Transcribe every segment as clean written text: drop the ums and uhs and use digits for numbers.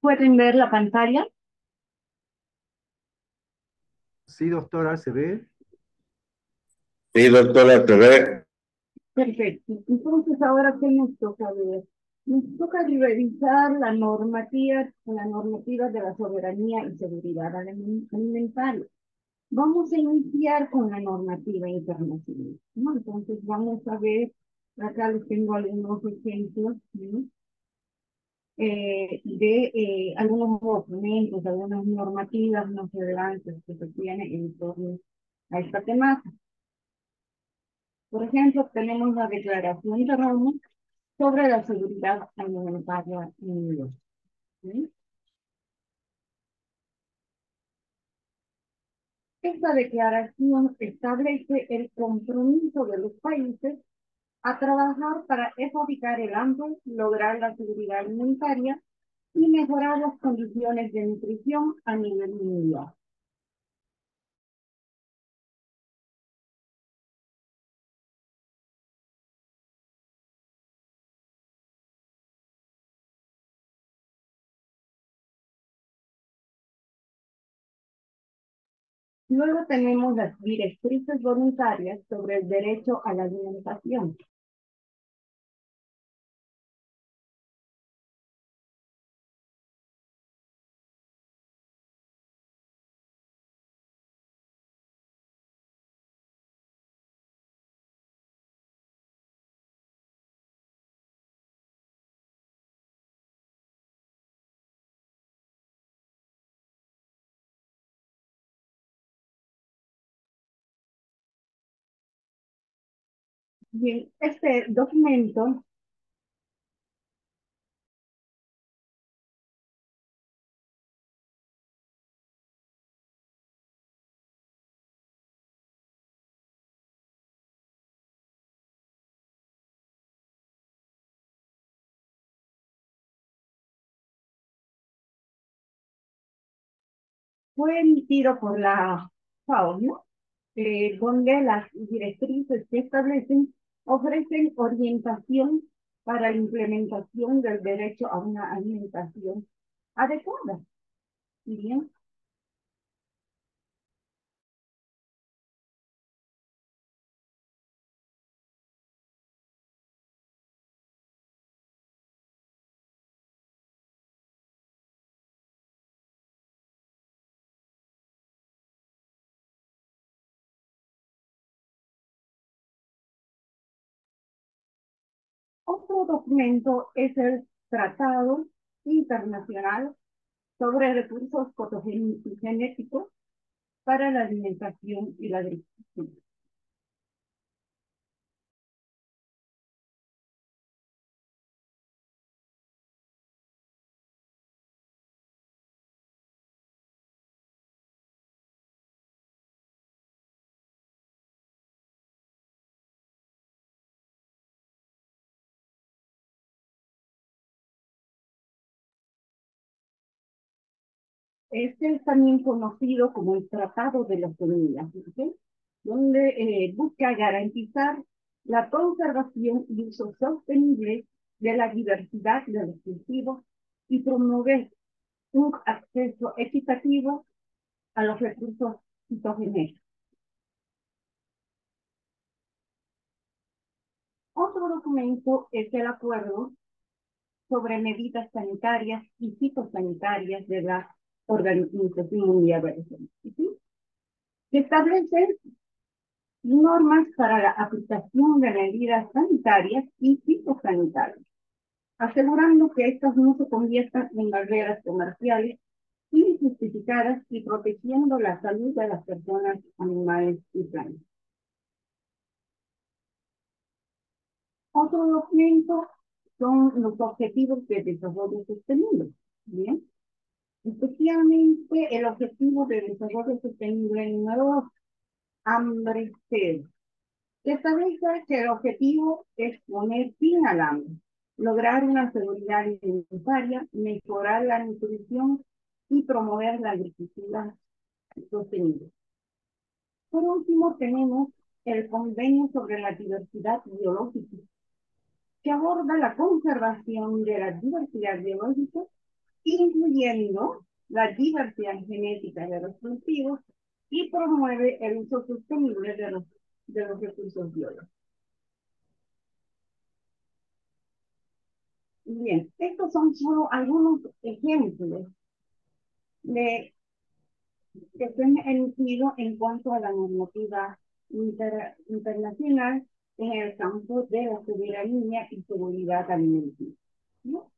¿Pueden ver la pantalla? Sí, doctora, se ve. Sí, doctora, te ve. Perfecto. Entonces, ¿ahora qué nos toca ver? Nos toca revisar la normativa de la soberanía y seguridad alimentaria. Vamos a iniciar con la normativa internacional, ¿no? Entonces, vamos a ver, acá les tengo algunos ejemplos, ¿no? Algunos documentos, algunas normativas más relevantes que se tienen en torno a esta temática. Por ejemplo, tenemos la Declaración de Roma sobre la seguridad alimentaria mundial. ¿Sí? Esta declaración establece el compromiso de los países a trabajar para erradicar el hambre, lograr la seguridad alimentaria y mejorar las condiciones de nutrición a nivel mundial. Luego tenemos las directrices voluntarias sobre el derecho a la alimentación. Bien, este documento fue emitido por la FAO, ¿no? Donde las directrices que establecen ofrecen orientación para la implementación del derecho a una alimentación adecuada. Bien. Otro documento es el Tratado Internacional sobre Recursos Fotogenéticos para la Alimentación y la Agricultura. Este es también conocido como el Tratado de las Semillas, ¿sí? Donde busca garantizar la conservación y uso sostenible de la diversidad de los cultivos y promover un acceso equitativo a los recursos fitogenéticos. Otro documento es el Acuerdo sobre medidas sanitarias y fitosanitarias de la Organización Mundial de la Salud, ¿sí? Que establece normas para la aplicación de medidas sanitarias y fitosanitarias, asegurando que estas no se conviertan en barreras comerciales injustificadas y protegiendo la salud de las personas, animales y plantas. Otro documento son los objetivos de desarrollo sostenible. Bien, especialmente el objetivo de desarrollo sostenible número 2, hambre cero. Se establece que el objetivo es poner fin al hambre, lograr una seguridad alimentaria, mejorar la nutrición y promover la agricultura sostenible. Por último, tenemos el Convenio sobre la Diversidad Biológica, que aborda la conservación de la diversidad biológica incluyendo la diversidad genética de los cultivos y promueve el uso sostenible de los recursos biológicos. Bien, estos son solo algunos ejemplos de que se han emitido en cuanto a la normativa internacional en el campo de la soberanía y seguridad alimenticia, ¿no?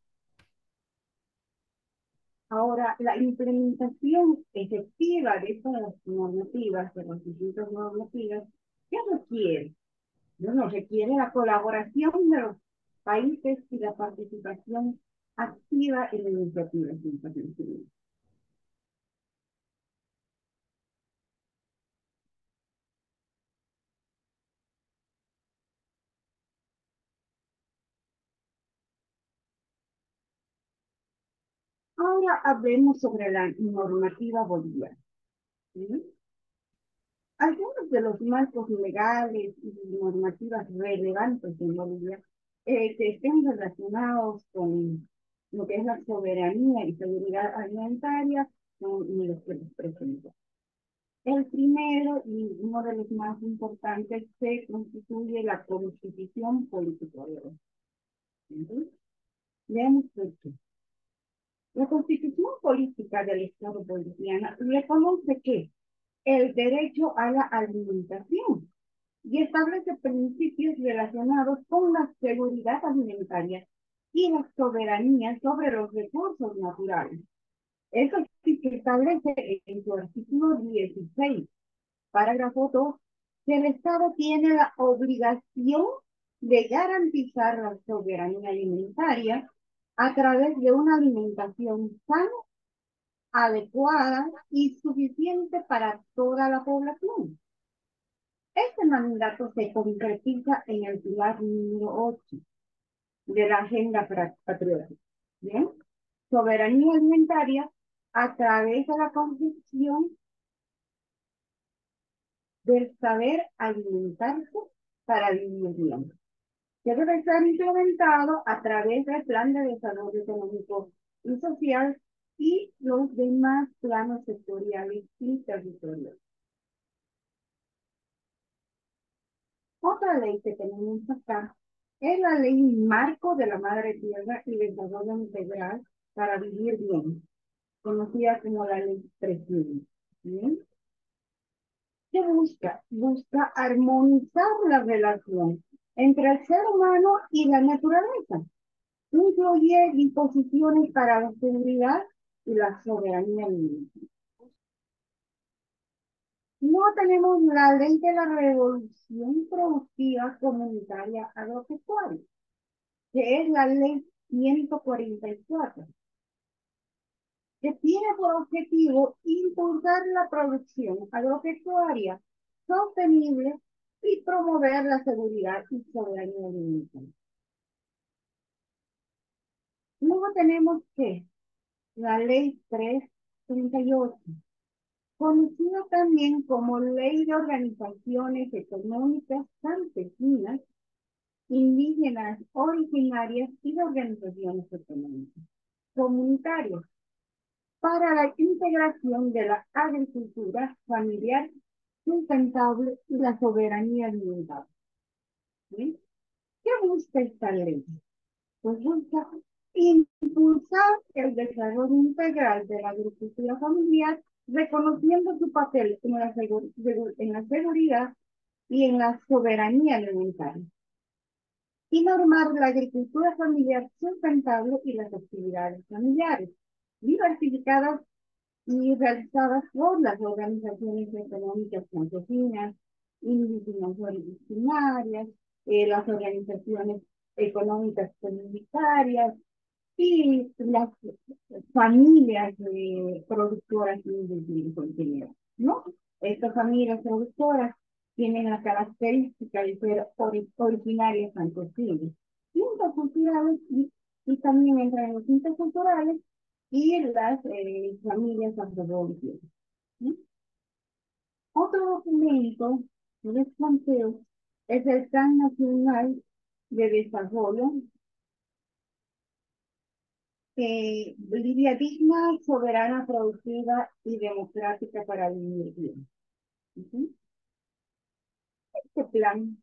Ahora, la implementación efectiva de estas normativas, de las distintas normativas, ¿qué requiere? Bueno, requiere la colaboración de los países y la participación activa en iniciativas internacionales. Ahora hablemos sobre la normativa boliviana, ¿sí? Algunos de los marcos legales y normativas relevantes en Bolivia que estén relacionados con lo que es la soberanía y seguridad alimentaria son los que les presento. El primero y uno de los más importantes se constituye la Constitución Política de Bolivia. ¿Sí? Veamos por qué. La Constitución Política del Estado Boliviano reconoce que el derecho a la alimentación y establece principios relacionados con la seguridad alimentaria y la soberanía sobre los recursos naturales. Eso sí que establece en su artículo 16, parágrafo 2, que el Estado tiene la obligación de garantizar la soberanía alimentaria a través de una alimentación sana, adecuada y suficiente para toda la población. Este mandato se concretiza en el pilar número 8 de la Agenda Patriótica. ¿Bien? Soberanía alimentaria a través de la concepción del saber alimentarse para vivir bien, que debe ser implementado a través del Plan de Desarrollo Económico y Social y los demás planos sectoriales y territoriales. Otra ley que tenemos acá es la Ley Marco de la Madre Tierra y Desarrollo Integral para Vivir Bien, conocida como la Ley 3000. ¿Bien? ¿Qué busca? Busca armonizar la relación entre el ser humano y la naturaleza. Incluye disposiciones para la seguridad y la soberanía alimentaria. No tenemos la ley de la revolución productiva comunitaria agropecuaria, que es la ley 144, que tiene por objetivo impulsar la producción agropecuaria sostenible y promover la seguridad y soberanía alimentaria. Luego tenemos que la ley 338, conocida también como Ley de Organizaciones Económicas Campesinas, Indígenas, Originarias y de Organizaciones Económicas Comunitarias, para la integración de la agricultura familiar sustentable y la soberanía alimentaria. ¿Sí? ¿Qué busca esta ley? Pues busca impulsar el desarrollo integral de la agricultura familiar, reconociendo su papel en la seguridad y en la soberanía alimentaria, y normar la agricultura familiar sustentable y las actividades familiares, diversificadas y realizadas por las organizaciones económicas campesinas, indígenas originarias, las organizaciones económicas comunitarias y las familias productoras indígenas, ¿no? Estas familias productoras tienen la característica de ser originarias campesinas, interculturales y también entran en los interculturales y las familias afrodescendientes. ¿Sí? Otro documento que les planteo es el Plan Nacional de Desarrollo Bolivia digna, soberana, productiva y democrática para vivir bien. Ujú. Este plan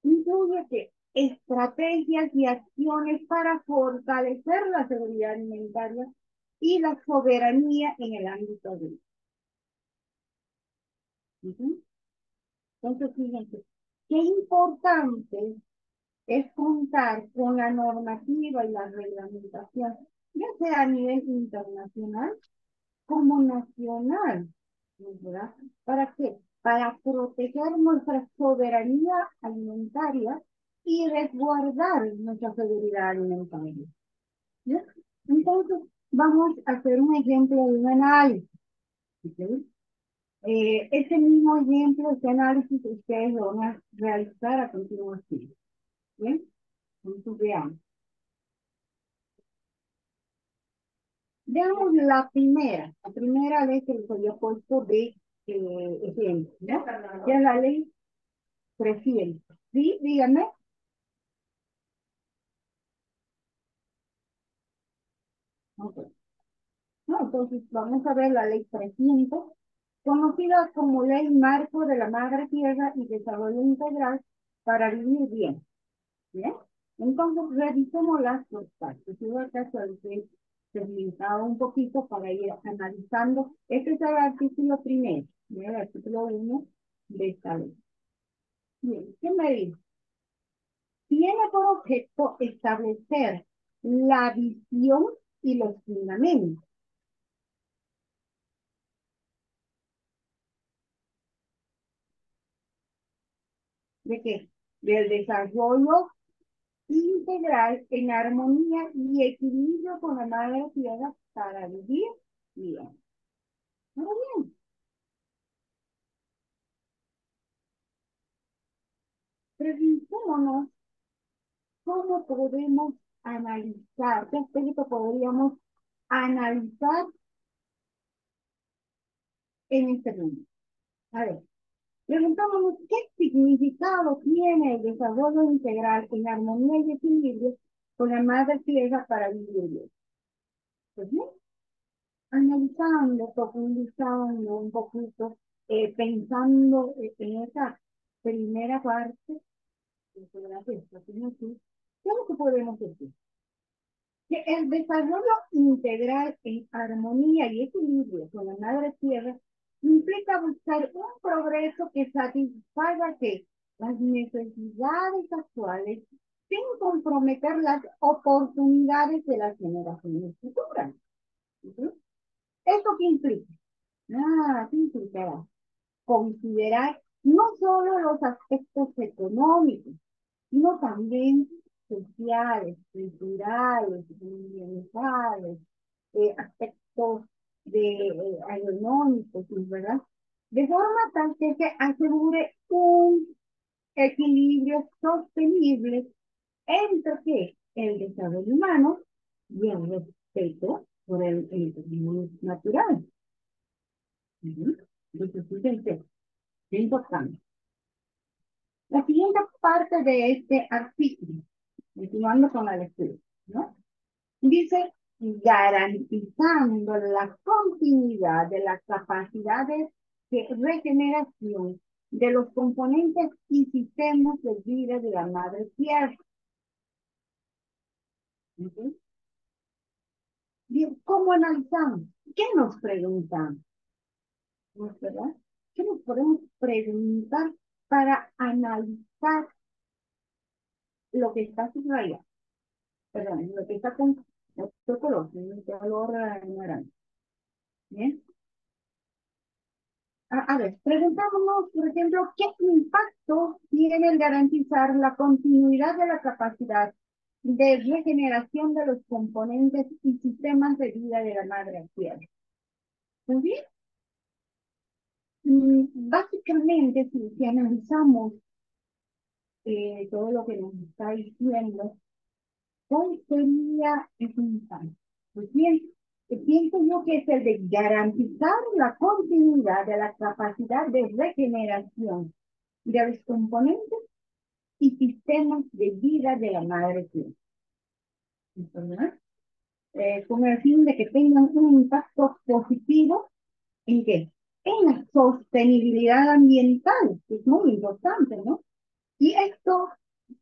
incluye que estrategias y acciones para fortalecer la seguridad alimentaria y la soberanía en el ámbito agrícola. Ujú. Entonces, fíjense, qué importante es contar con la normativa y la reglamentación, ya sea a nivel internacional como nacional, ¿verdad? ¿Para qué? Para proteger nuestra soberanía alimentaria y resguardar nuestra seguridad alimentaria. ¿Ya? Entonces, vamos a hacer un ejemplo de un análisis. ¿Sí? Ese mismo ejemplo, este análisis, ustedes lo van a realizar a continuación. ¿Bien? Entonces, veamos. Veamos la primera ley que les había puesto de ejemplo, ¿no? Que es la ley 300. ¿Sí? Díganme. Ok. No, entonces vamos a ver la ley 300, conocida como Ley Marco de la Madre Tierra y Desarrollo Integral para Vivir Bien. ¿Bien? Entonces revisemos las dos partes. Yo acá se limitaba un poquito para ir analizando. Este es el artículo primero, ¿bien? El artículo 1 de esta ley. Bien, ¿qué me dice? Tiene por objeto establecer la visión y los fundamentos. ¿De qué? Del desarrollo integral en armonía y equilibrio con la madre tierra para vivir bien. Muy bien. Preguntémonos cómo podemos analizar, qué aspecto podríamos analizar en este mundo. A ver, preguntémonos qué significado tiene el desarrollo integral en armonía y equilibrio con la madre tierra para vivir bien. Pues bien, analizando, profundizando un poquito, pensando en esa primera parte, de la gestación aquí, ¿qué es lo que podemos decir? Que el desarrollo integral en armonía y equilibrio con la madre tierra implica buscar un progreso que satisfaga que las necesidades actuales sin comprometer las oportunidades de las generaciones futuras. ¿Sí? ¿Esto qué implica? ¿Qué implicará? Considerar no solo los aspectos económicos, sino también sociales, culturales, ambientales, aspectos agronómicos, ¿verdad? De forma tal que se asegure un equilibrio sostenible entre ¿qué? El desarrollo humano y el respeto por el entorno natural. Entonces, fíjense, qué importante. La siguiente parte de este artículo, continuando con la lectura, ¿no? Dice, garantizando la continuidad de las capacidades de regeneración de los componentes y sistemas de vida de la madre tierra. ¿Sí? Bien, ¿cómo analizamos? ¿Qué nos preguntamos? ¿Verdad? ¿Qué nos podemos preguntar para analizar lo que está subrayado? Perdón, lo que está con otro color, un color naranja. ¿Bien? A ver, preguntámonos, por ejemplo, ¿qué impacto tiene el garantizar la continuidad de la capacidad de regeneración de los componentes y sistemas de vida de la madre tierra? Muy bien. Básicamente, si analizamos todo lo que nos está diciendo, ¿cuál sería ese impacto? Pues bien, pienso yo que es el de garantizar la continuidad de la capacidad de regeneración de los componentes y sistemas de vida de la madre tierra. ¿Verdad? con el fin de que tengan un impacto positivo ¿en qué? En la sostenibilidad ambiental, que es muy importante, ¿no? Y esto,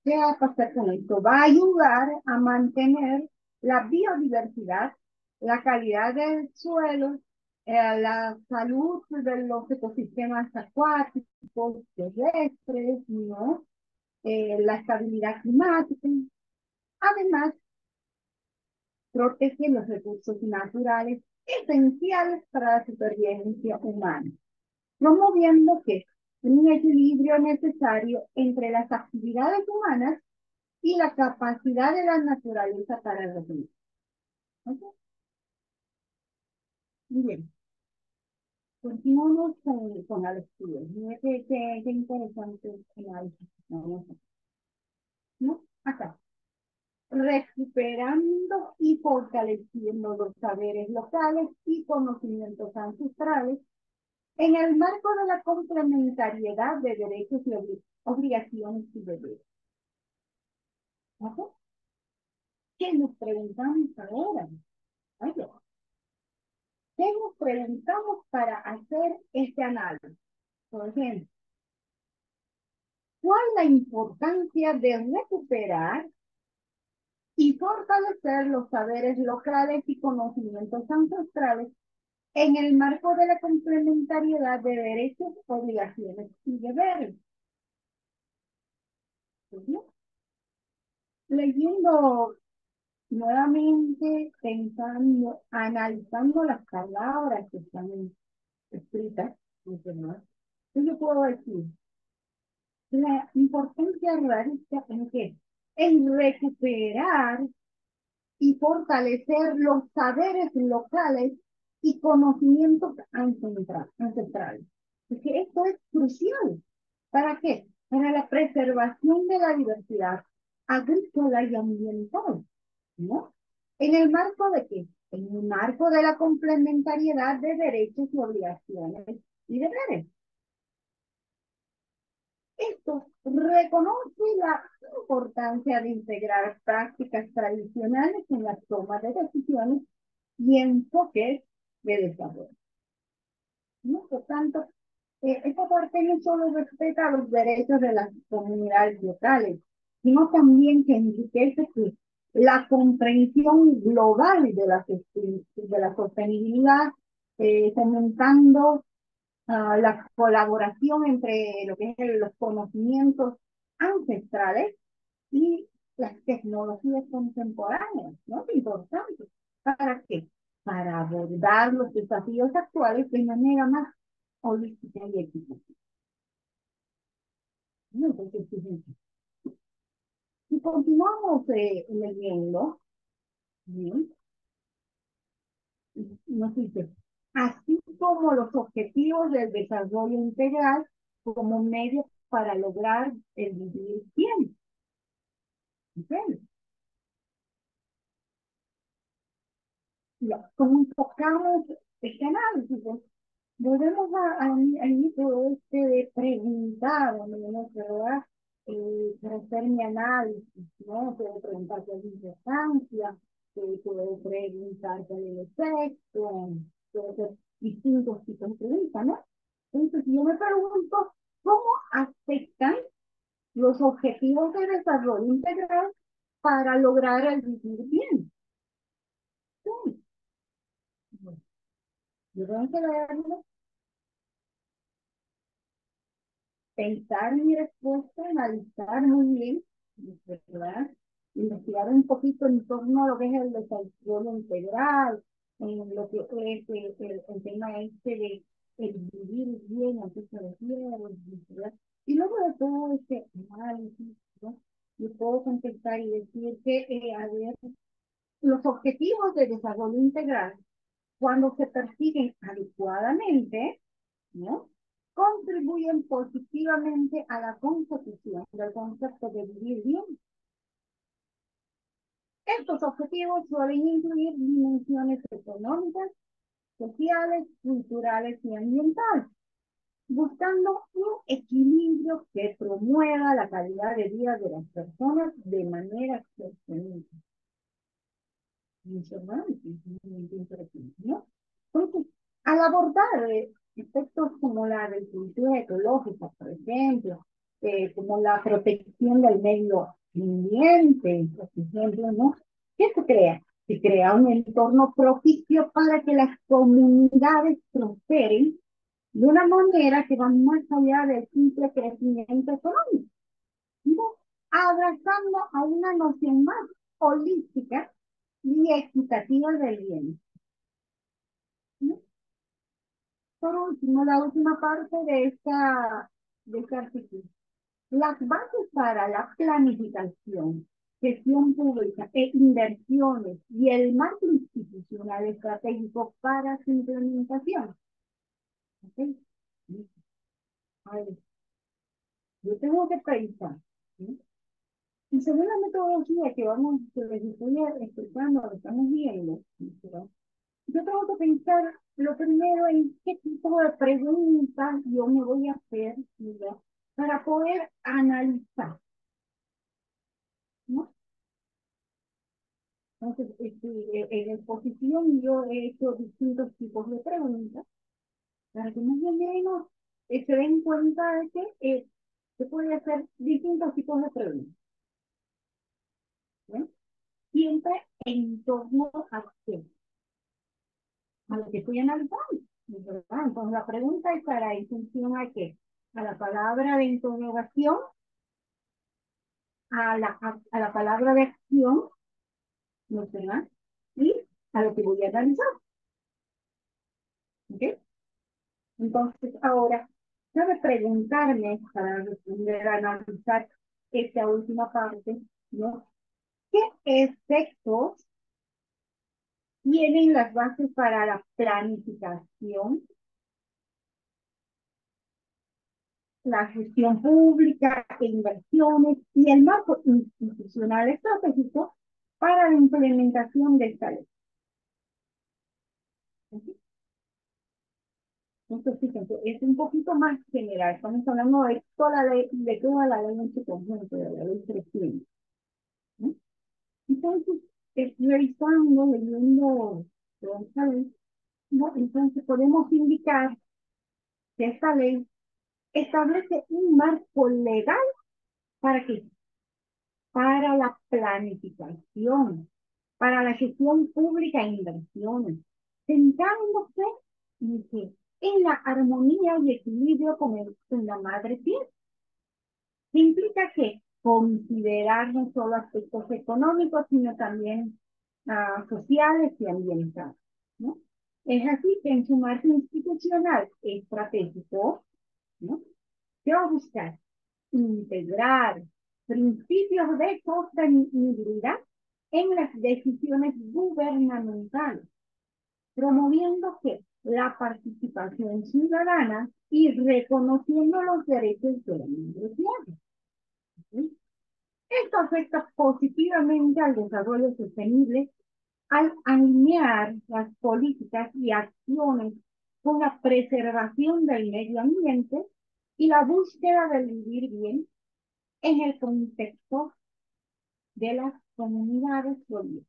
¿qué va a pasar con esto? Va a ayudar a mantener la biodiversidad, la calidad del suelo, la salud de los ecosistemas acuáticos, terrestres, ¿no? La estabilidad climática. Además, protege los recursos naturales esenciales para la supervivencia humana, promoviendo que un equilibrio necesario entre las actividades humanas y la capacidad de la naturaleza para reproducir. ¿Okay? Muy bien. Continuamos con la lectura. Mira qué interesante análisis. ¿No? Acá. Recuperando y fortaleciendo los saberes locales y conocimientos ancestrales en el marco de la complementariedad de derechos y obligaciones y deberes. ¿Okay? ¿Qué nos preguntamos ahora? Oye, ¿qué nos preguntamos para hacer este análisis? Por ejemplo, ¿cuál es la importancia de recuperar y fortalecer los saberes locales y conocimientos ancestrales en el marco de la complementariedad de derechos, obligaciones y deberes? ¿No? Leyendo nuevamente, pensando, analizando las palabras que están escritas, ¿no? Yo puedo decir, la importancia radica en qué? En recuperar y fortalecer los saberes locales y conocimientos ancestrales. Porque esto es crucial. ¿Para qué? Para la preservación de la diversidad agrícola y ambiental, ¿no? ¿En el marco de qué? En el marco de la complementariedad de derechos y obligaciones y deberes. Esto reconoce la importancia de integrar prácticas tradicionales en la toma de decisiones y enfoques de desarrollo. ¿No? Por tanto, esta parte no solo respeta los derechos de las comunidades locales, sino también que enriquece la comprensión global de la sostenibilidad, fomentando la colaboración entre lo que es los conocimientos ancestrales y las tecnologías contemporáneas, ¿no? Es importante. ¿Para qué? Para abordar los desafíos actuales de manera más holística y equitativa. ¿No? Entonces, fíjense. Si continuamos leyendo, ¿sí? Nos dice, así como los objetivos del desarrollo integral como medio para lograr el vivir bien. ¿Okay? Ya, como enfocamos este análisis, volvemos al inicio de preguntar, ¿no? ¿Verdad? Para hacer mi análisis, ¿no? Puedo preguntar qué es importancia, puedo preguntar cuál es el efecto, puedo hacer distintos tipos de preguntas, ¿no? Entonces, yo me pregunto, ¿cómo afectan los objetivos de desarrollo integral para lograr el vivir bien? Sí. Bueno, yo tengo que verlo, pensar mi respuesta, analizar muy bien, ¿verdad? Investigar un poquito en torno a lo que es el desarrollo integral, en lo que es el tema este de el vivir bien, a qué se refiere, ¿verdad? Y luego de todo este análisis, ¿no? Yo puedo contestar y decir que, a ver, los objetivos de desarrollo integral, cuando se persiguen adecuadamente, ¿no? Contribuyen positivamente a la consecución del concepto de vivir bien. Estos objetivos suelen incluir dimensiones económicas, sociales, culturales y ambientales, buscando un equilibrio que promueva la calidad de vida de las personas de manera sostenible. ¿verdad? ¿No? Entonces, al abordar aspectos como la agricultura ecológica, por ejemplo, como la protección del medio ambiente, por ejemplo, ¿no? ¿Qué se crea? Se crea un entorno propicio para que las comunidades prosperen de una manera que va más allá del simple crecimiento económico, ¿no? Abrazando a una noción más holística y equitativa del bien, ¿no? Por último, la última parte de este artículo. Las bases para la planificación, gestión pública e inversiones y el marco institucional estratégico para su implementación. ¿Okay? A ver, yo tengo que pensar, ¿sí? Y según la metodología que les estoy explicando, lo estamos viendo, ¿sí? Yo tengo que pensar lo primero en qué tipo de preguntas yo me voy a hacer, ¿verdad? Para poder analizar, ¿no? Entonces, en exposición yo he hecho distintos tipos de preguntas para que más o menos se den cuenta de que se puede hacer distintos tipos de preguntas, ¿no? Siempre en torno a qué, a lo que estoy analizando, ¿verdad? Entonces la pregunta estará en función a qué, a la palabra de interrogación, a la palabra de acción, ¿no será? Y a lo que voy a analizar, ¿ok? Entonces, ahora, cabe preguntarme, para responder a analizar esta última parte, ¿no? ¿Qué efectos tienen las bases para la planificación, la gestión pública e inversiones y el marco institucional estratégico para la implementación de esta ley? ¿Sí? Entonces, fíjense, es un poquito más general. Estamos hablando de toda la ley en su conjunto, de la ley 300. ¿No? Entonces, revisando, leyendo toda esta ley, ¿no? Entonces podemos indicar que esta ley establece un marco legal para qué, para la planificación, para la gestión pública e inversiones, centrándose en, qué, en la armonía y equilibrio con la madre tierra. Implica que considerar no solo aspectos económicos, sino también sociales y ambientales, ¿no? Es así que en su marco institucional estratégico, ¿no? Se va a buscar integrar principios de sostenibilidad en las decisiones gubernamentales, promoviendo que la participación ciudadana y reconociendo los derechos de la miembros. ¿Sí? Esto afecta positivamente al desarrollo sostenible al alinear las políticas y acciones con la preservación del medio ambiente y la búsqueda del vivir bien en el contexto de las comunidades bolivianas.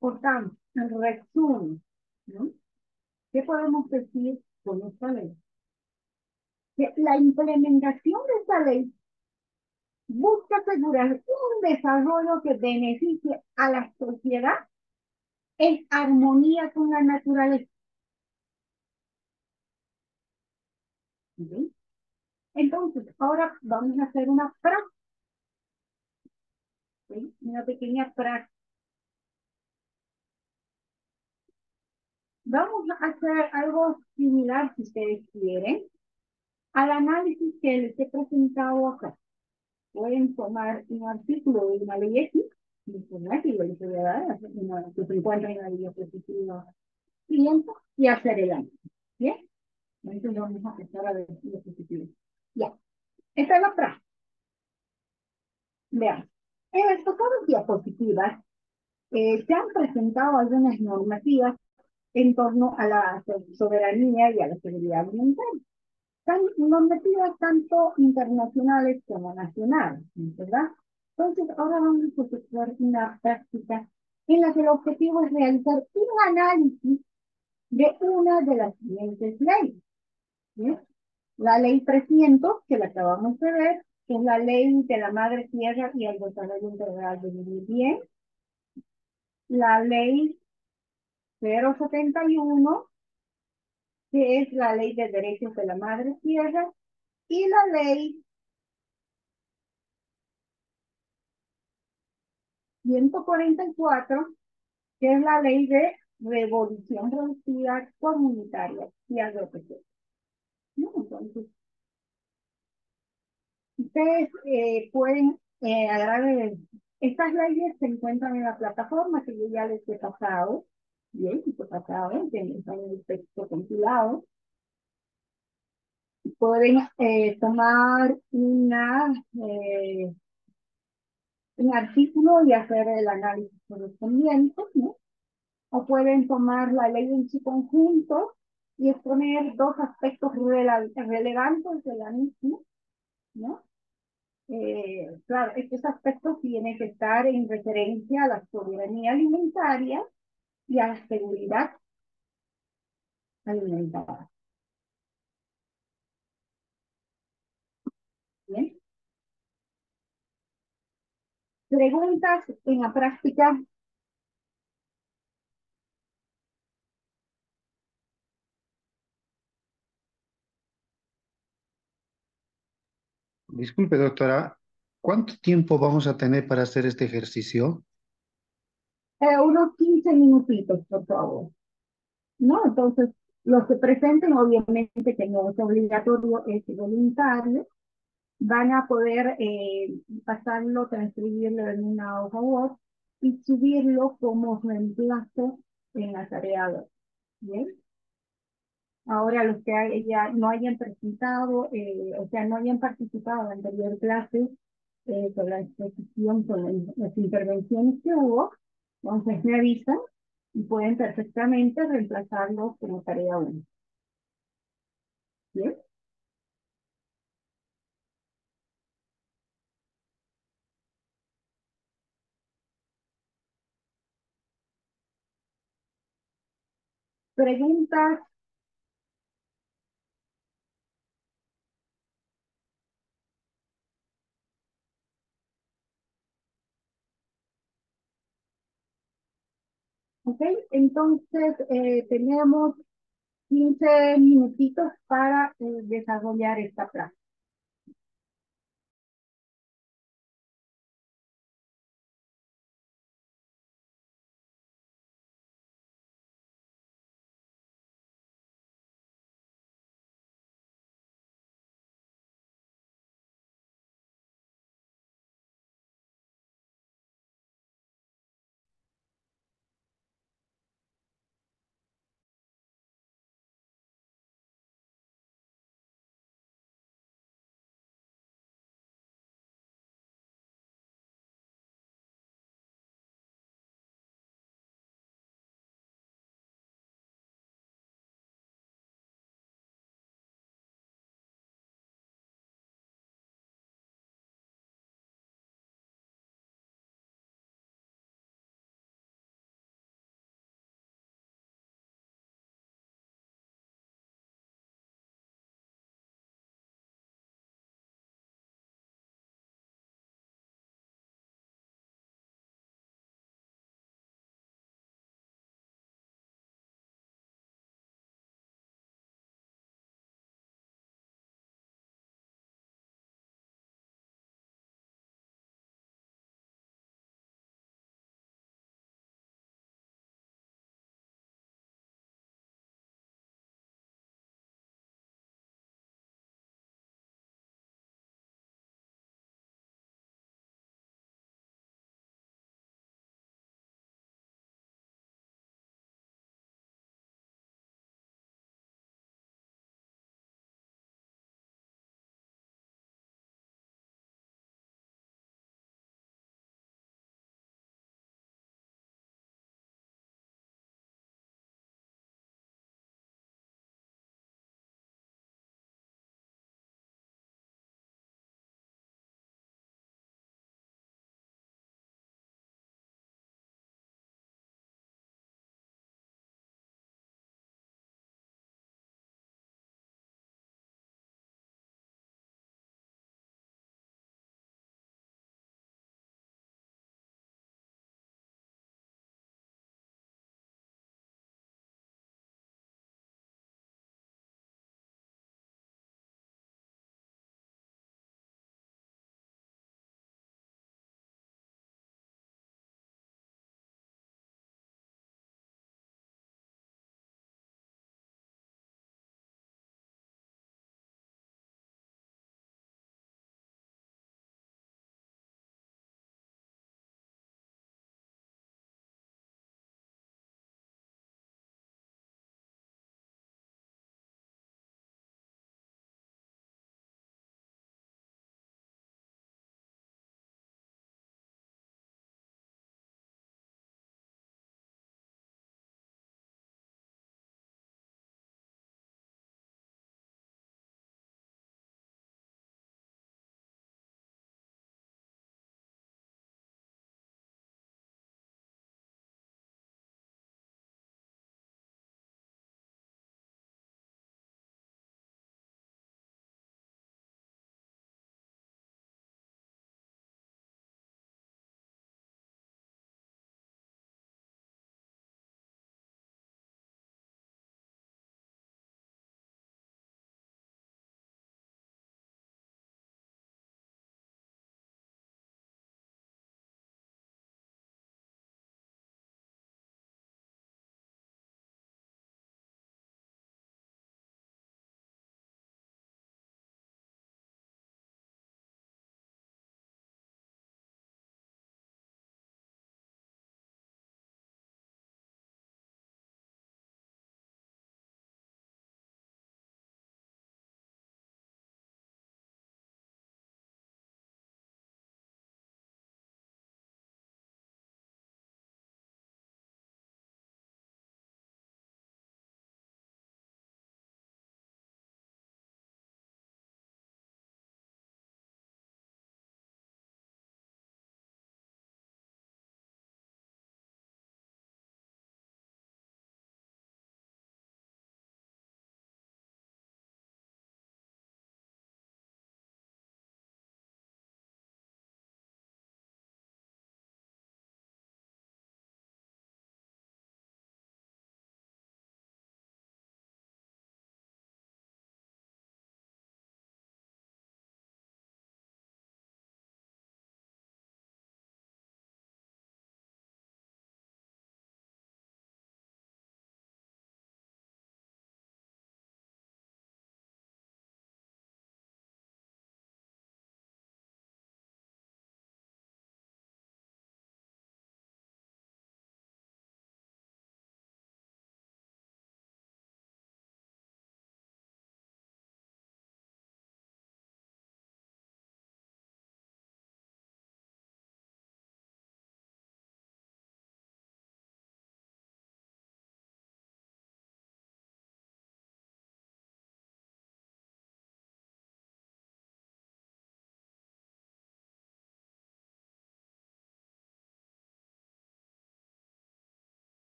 Por tanto, en resumen, ¿no? ¿Qué podemos decir con esta ley? Que la implementación de esta ley busca asegurar un desarrollo que beneficie a la sociedad en armonía con la naturaleza. ¿Sí? Entonces, ahora vamos a hacer una práctica, ¿sí? Una pequeña práctica. Vamos a hacer algo similar, si ustedes quieren, al análisis que les he presentado acá. Pueden tomar un artículo de una ley X, ¿verdad? Que yo les voy a dar, que se encuentra en la diapositiva siguiente, y hacer el análisis. ¿Bien? Entonces vamos a empezar a ver diapositivas. Ya. Esta es la práctica. Vean. En las pasadas diapositivas se han presentado algunas normativas en torno a la soberanía y a la seguridad alimentaria. Normativas tanto internacionales como nacionales, ¿verdad? Entonces, ahora vamos a efectuar una práctica en la que el objetivo es realizar un análisis de una de las siguientes leyes. ¿Sí? La ley 300, que la acabamos de ver, que es la ley de la madre tierra y el desarrollo integral de vivir bien. La ley 071, que es la ley de derechos de la madre tierra. Y la ley 144, que es la ley de revolución reducida comunitaria y agropecuaria. ¿No? Entonces, ustedes pueden agarrar, estas leyes se encuentran en la plataforma que yo ya les he pasado, bien, que pasado, tienen el texto compilado. Pueden tomar un artículo y hacer el análisis correspondiente, ¿no? O pueden tomar la ley en su conjunto y exponer dos aspectos relevantes de la misma, ¿no? Claro, estos aspectos tienen que estar en referencia a la soberanía alimentaria y a la seguridad alimentaria. ¿Bien? Preguntas en la práctica. Disculpe, doctora, ¿cuánto tiempo vamos a tener para hacer este ejercicio? Unos 15 minutitos, por favor. ¿No? Entonces, los que presenten, obviamente que no es obligatorio, es voluntario, van a poder pasarlo, transcribirlo en una hoja Word y subirlo como reemplazo en la tarea 2. ¿Bien? Ahora los que ya no hayan presentado, o sea, no hayan participado en la anterior clase con la exposición, con las intervenciones que hubo, entonces me avisan y pueden perfectamente reemplazarlos como tarea 1. ¿Bien? Preguntas. ¿Ok? Entonces, tenemos 15 minutitos para desarrollar esta práctica.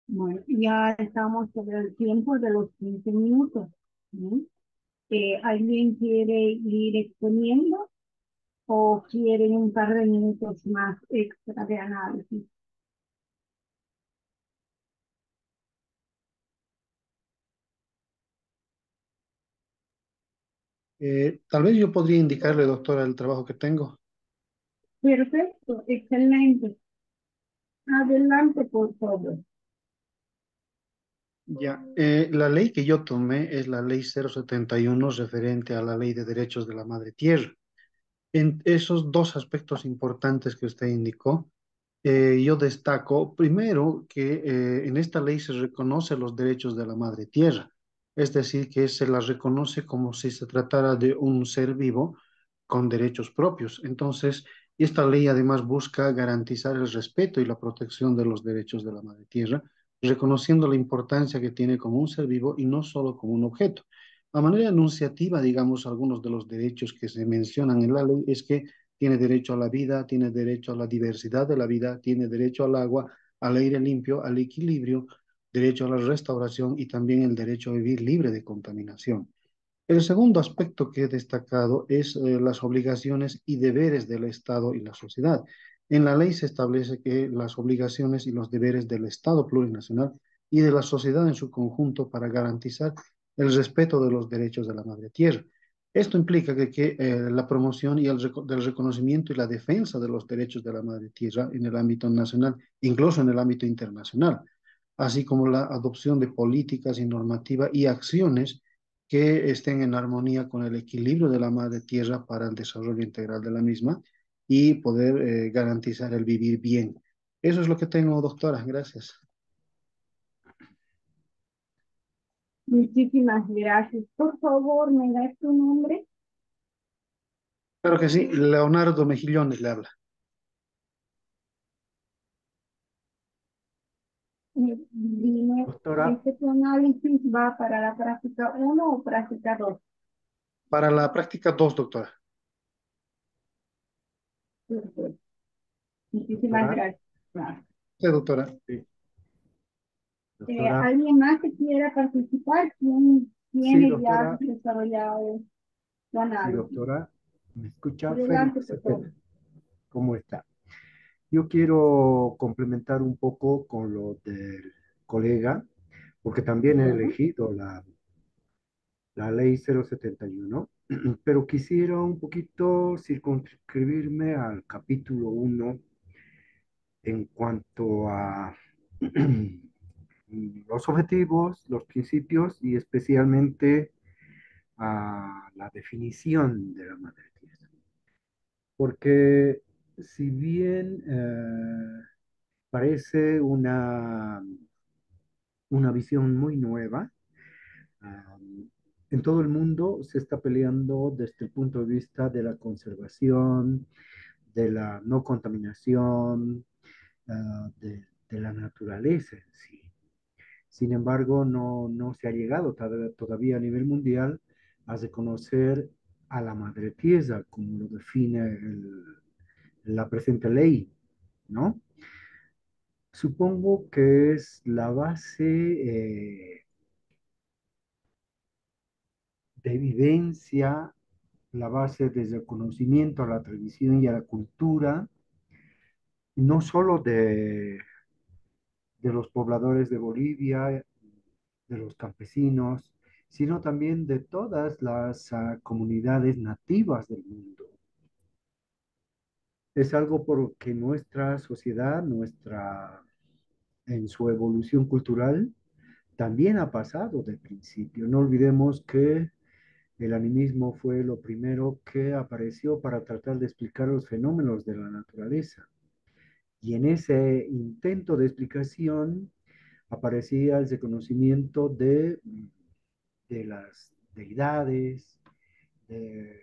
Bueno, ya estamos sobre el tiempo de los 15 minutos. ¿No? ¿Alguien quiere ir exponiendo o quieren un par de minutos más extra de análisis? Tal vez yo podría indicarle, doctora, el trabajo que tengo. Perfecto, excelente. Adelante, por favor. Ya, la ley que yo tomé es la ley 071 referente a la ley de derechos de la madre tierra. En esos dos aspectos importantes que usted indicó, yo destaco primero que en esta ley se reconoce los derechos de la madre tierra, es decir, que se la reconoce como si se tratara de un ser vivo con derechos propios. Entonces, esta ley además busca garantizar el respeto y la protección de los derechos de la madre tierra, reconociendo la importancia que tiene como un ser vivo y no solo como un objeto. A manera enunciativa, digamos, algunos de los derechos que se mencionan en la ley es que tiene derecho a la vida, tiene derecho a la diversidad de la vida, tiene derecho al agua, al aire limpio, al equilibrio, derecho a la restauración y también el derecho a vivir libre de contaminación. El segundo aspecto que he destacado es las obligaciones y deberes del Estado y la sociedad. En la ley se establece que las obligaciones y los deberes del Estado plurinacional y de la sociedad en su conjunto para garantizar el respeto de los derechos de la madre tierra. Esto implica que la promoción y del reconocimiento y la defensa de los derechos de la madre tierra en el ámbito nacional, incluso en el ámbito internacional, así como la adopción de políticas y normativa y acciones que estén en armonía con el equilibrio de la madre tierra para el desarrollo integral de la misma y poder garantizar el vivir bien. Eso es lo que tengo, doctora. Gracias. Muchísimas gracias. Por favor, ¿me das tu nombre? Claro que sí. Leonardo Mejillones le habla. Dime, Doctora, ¿tu análisis va para la práctica uno o práctica 2? Para la práctica 2, doctora. Perfecto. Muchísimas doctora, gracias. Claro. Sí, doctora. sí, doctora, ¿Alguien más que quiera participar? ¿Quién sí, tiene ya doctora, desarrollado su sí, análisis? doctora, ¿me escucha? Adelante, Félix por favor. Cepeda, ¿cómo está? Yo quiero complementar un poco con lo del colega, porque también he Ya. elegido la ley 071, pero quisiera un poquito circunscribirme al capítulo 1 en cuanto a los objetivos, los principios y especialmente a la definición de la madre tierra. Porque si bien parece una visión muy nueva, en todo el mundo se está peleando desde el punto de vista de la conservación, de la no contaminación, de la naturaleza en sí. Sin embargo, no se ha llegado todavía a nivel mundial a reconocer a la madre tierra, como lo define la presente ley, ¿no? Supongo que es la base de evidencia, la base desde el conocimiento a la tradición y a la cultura, no solo de los pobladores de Bolivia, de los campesinos, sino también de todas las comunidades nativas del mundo. Es algo por que nuestra sociedad, en su evolución cultural, también ha pasado de principio. No olvidemos que el animismo fue lo primero que apareció para tratar de explicar los fenómenos de la naturaleza. Y en ese intento de explicación aparecía el reconocimiento de las deidades, de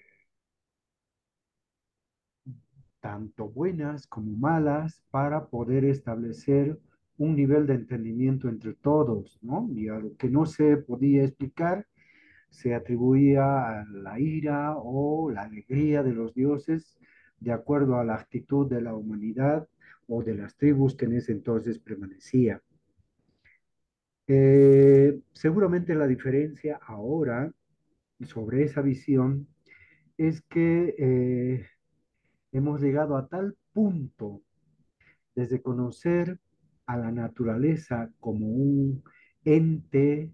tanto buenas como malas, para poder establecer un nivel de entendimiento entre todos, ¿no? Y a lo que no se podía explicar, se atribuía a la ira o la alegría de los dioses de acuerdo a la actitud de la humanidad o de las tribus que en ese entonces permanecían. Seguramente la diferencia ahora sobre esa visión es que hemos llegado a tal punto desde conocer a la naturaleza como un ente,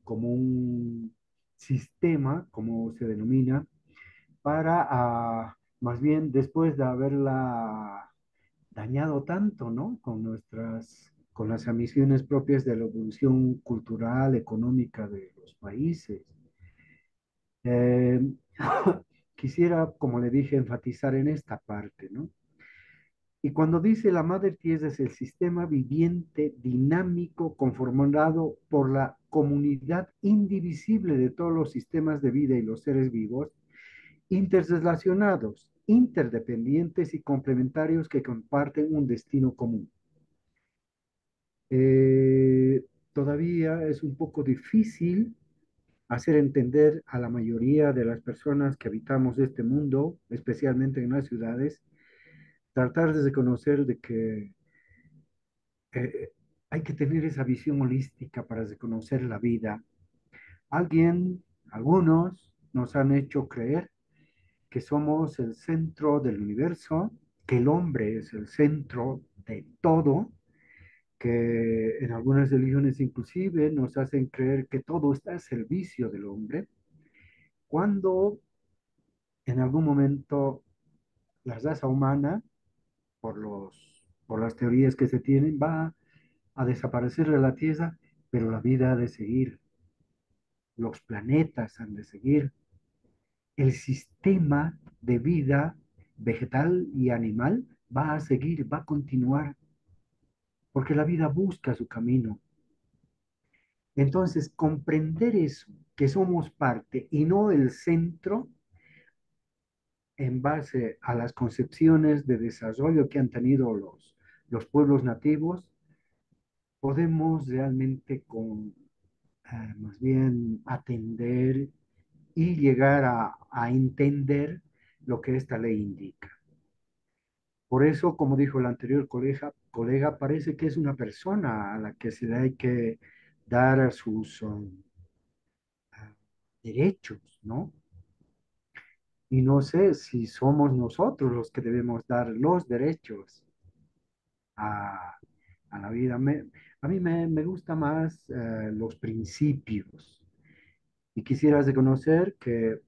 como un sistema, como se denomina, para más bien después de haberla dañado tanto, ¿no? Con las ambiciones propias de la evolución cultural, económica de los países. Eh, quisiera, como le dije, enfatizar en esta parte, ¿no? Y cuando dice la madre tierra es el sistema viviente dinámico conformado por la comunidad indivisible de todos los sistemas de vida y los seres vivos, interrelacionados, interdependientes y complementarios que comparten un destino común. Todavía es un poco difícil hacer entender a la mayoría de las personas que habitamos este mundo, especialmente en las ciudades, tratar de reconocer de que eh, hay que tener esa visión holística para reconocer la vida. Algunos nos han hecho creer que somos el centro del universo, que el hombre es el centro de todo, que en algunas religiones inclusive nos hacen creer que todo está al servicio del hombre, cuando en algún momento la raza humana, por las teorías que se tienen, va a desaparecer de la Tierra, pero la vida ha de seguir, los planetas han de seguir, el sistema de vida vegetal y animal va a seguir, va a continuar, porque la vida busca su camino. Entonces, comprender eso, que somos parte y no el centro, en base a las concepciones de desarrollo que han tenido los pueblos nativos, podemos realmente más bien atender y llegar a entender lo que esta ley indica. Por eso, como dijo el anterior colega, parece que es una persona a la que se le hay que dar sus derechos, ¿no? Y no sé si somos nosotros los que debemos dar los derechos a, a la vida. A mí me gusta más los principios y quisiera reconocer que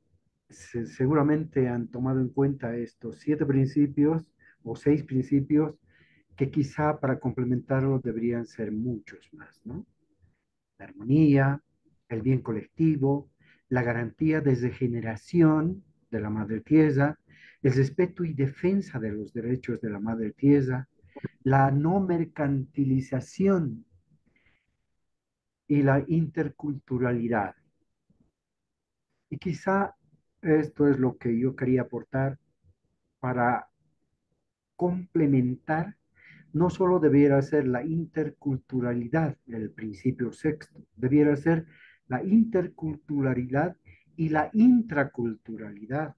seguramente han tomado en cuenta estos 7 principios o 6 principios que quizá para complementarlos deberían ser muchos más, ¿no? La armonía, el bien colectivo, la garantía de regeneración de la madre tierra, el respeto y defensa de los derechos de la madre tierra, la no mercantilización y la interculturalidad. Y quizá esto es lo que yo quería aportar para complementar. No solo debiera ser la interculturalidad, el principio sexto, debiera ser la interculturalidad y la intraculturalidad.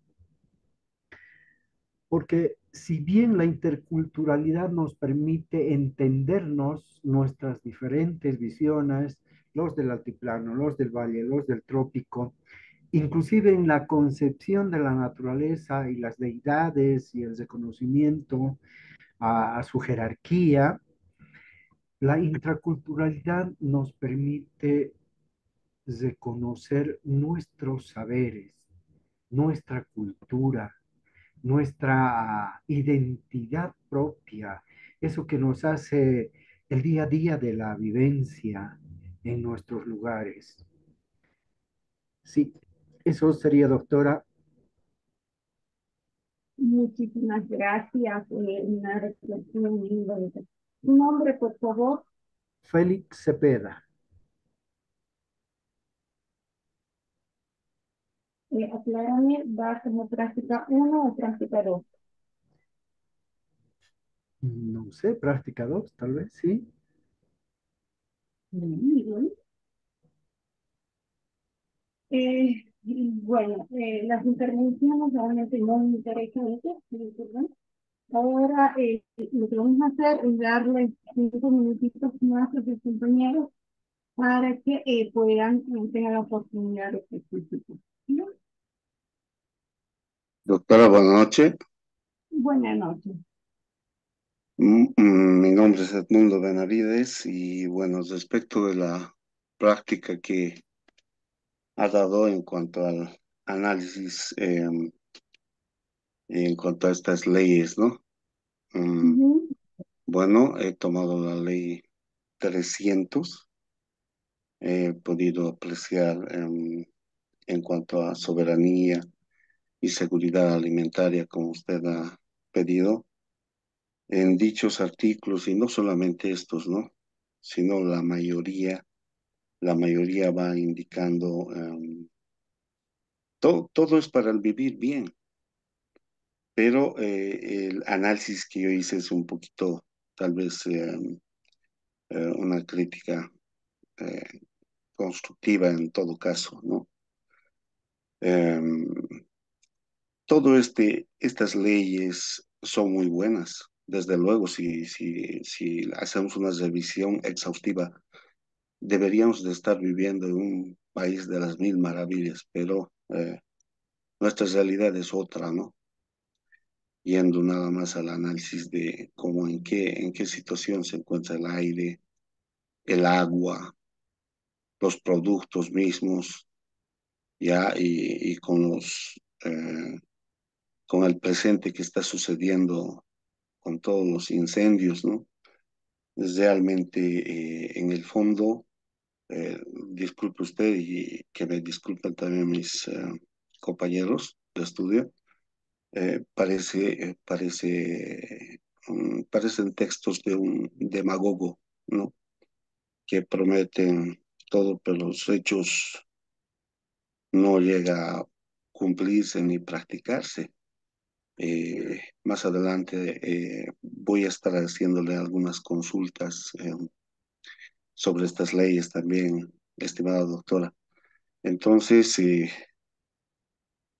Porque si bien la interculturalidad nos permite entendernos nuestras diferentes visiones, los del altiplano, los del valle, los del trópico, inclusive en la concepción de la naturaleza y las deidades y el reconocimiento a su jerarquía, la intraculturalidad nos permite reconocer nuestros saberes, nuestra cultura, nuestra identidad propia, eso que nos hace el día a día de la vivencia en nuestros lugares. Sí, eso sería, doctora. Muchísimas gracias. Una reflexión muy bonita. Tu nombre, por favor. Félix Cepeda. Aclárame, ¿va como práctica 1 o práctica 2? No sé, práctica 2, tal vez, sí. Muy bien. Y bueno, las intervenciones realmente no me interesan eso, ¿verdad? Ahora lo que vamos a hacer es darle 5 minutitos más a sus compañeros para que puedan tener la oportunidad de participar. ¿No? Doctora, buenas noches. Buenas noches. Mi nombre es Edmundo Benavides y bueno, respecto de la práctica que ha dado en cuanto al análisis, en cuanto a estas leyes, ¿no? Mm, Ujú. bueno, he tomado la ley 300, he podido apreciar en cuanto a soberanía y seguridad alimentaria, como usted ha pedido, en dichos artículos, y no solamente estos, ¿no? Sino la mayoría va indicando, todo es para el vivir bien, pero el análisis que yo hice es un poquito, tal vez, una crítica eh, constructiva en todo caso, ¿no? Em, estas leyes son muy buenas. Desde luego, si hacemos una revisión exhaustiva, deberíamos de estar viviendo en un país de las mil maravillas, pero nuestra realidad es otra, ¿no? Yendo nada más al análisis de cómo en qué situación se encuentra el aire, el agua, los productos mismos, ya, y con el presente que está sucediendo con todos los incendios, ¿no? Realmente, en el fondo, disculpe usted y que me disculpen también mis compañeros de estudio, parecen textos de un demagogo, ¿no? Que prometen todo, pero los hechos no llega a cumplirse ni practicarse. Más adelante voy a estar haciéndole algunas consultas sobre estas leyes también, estimada doctora. Entonces,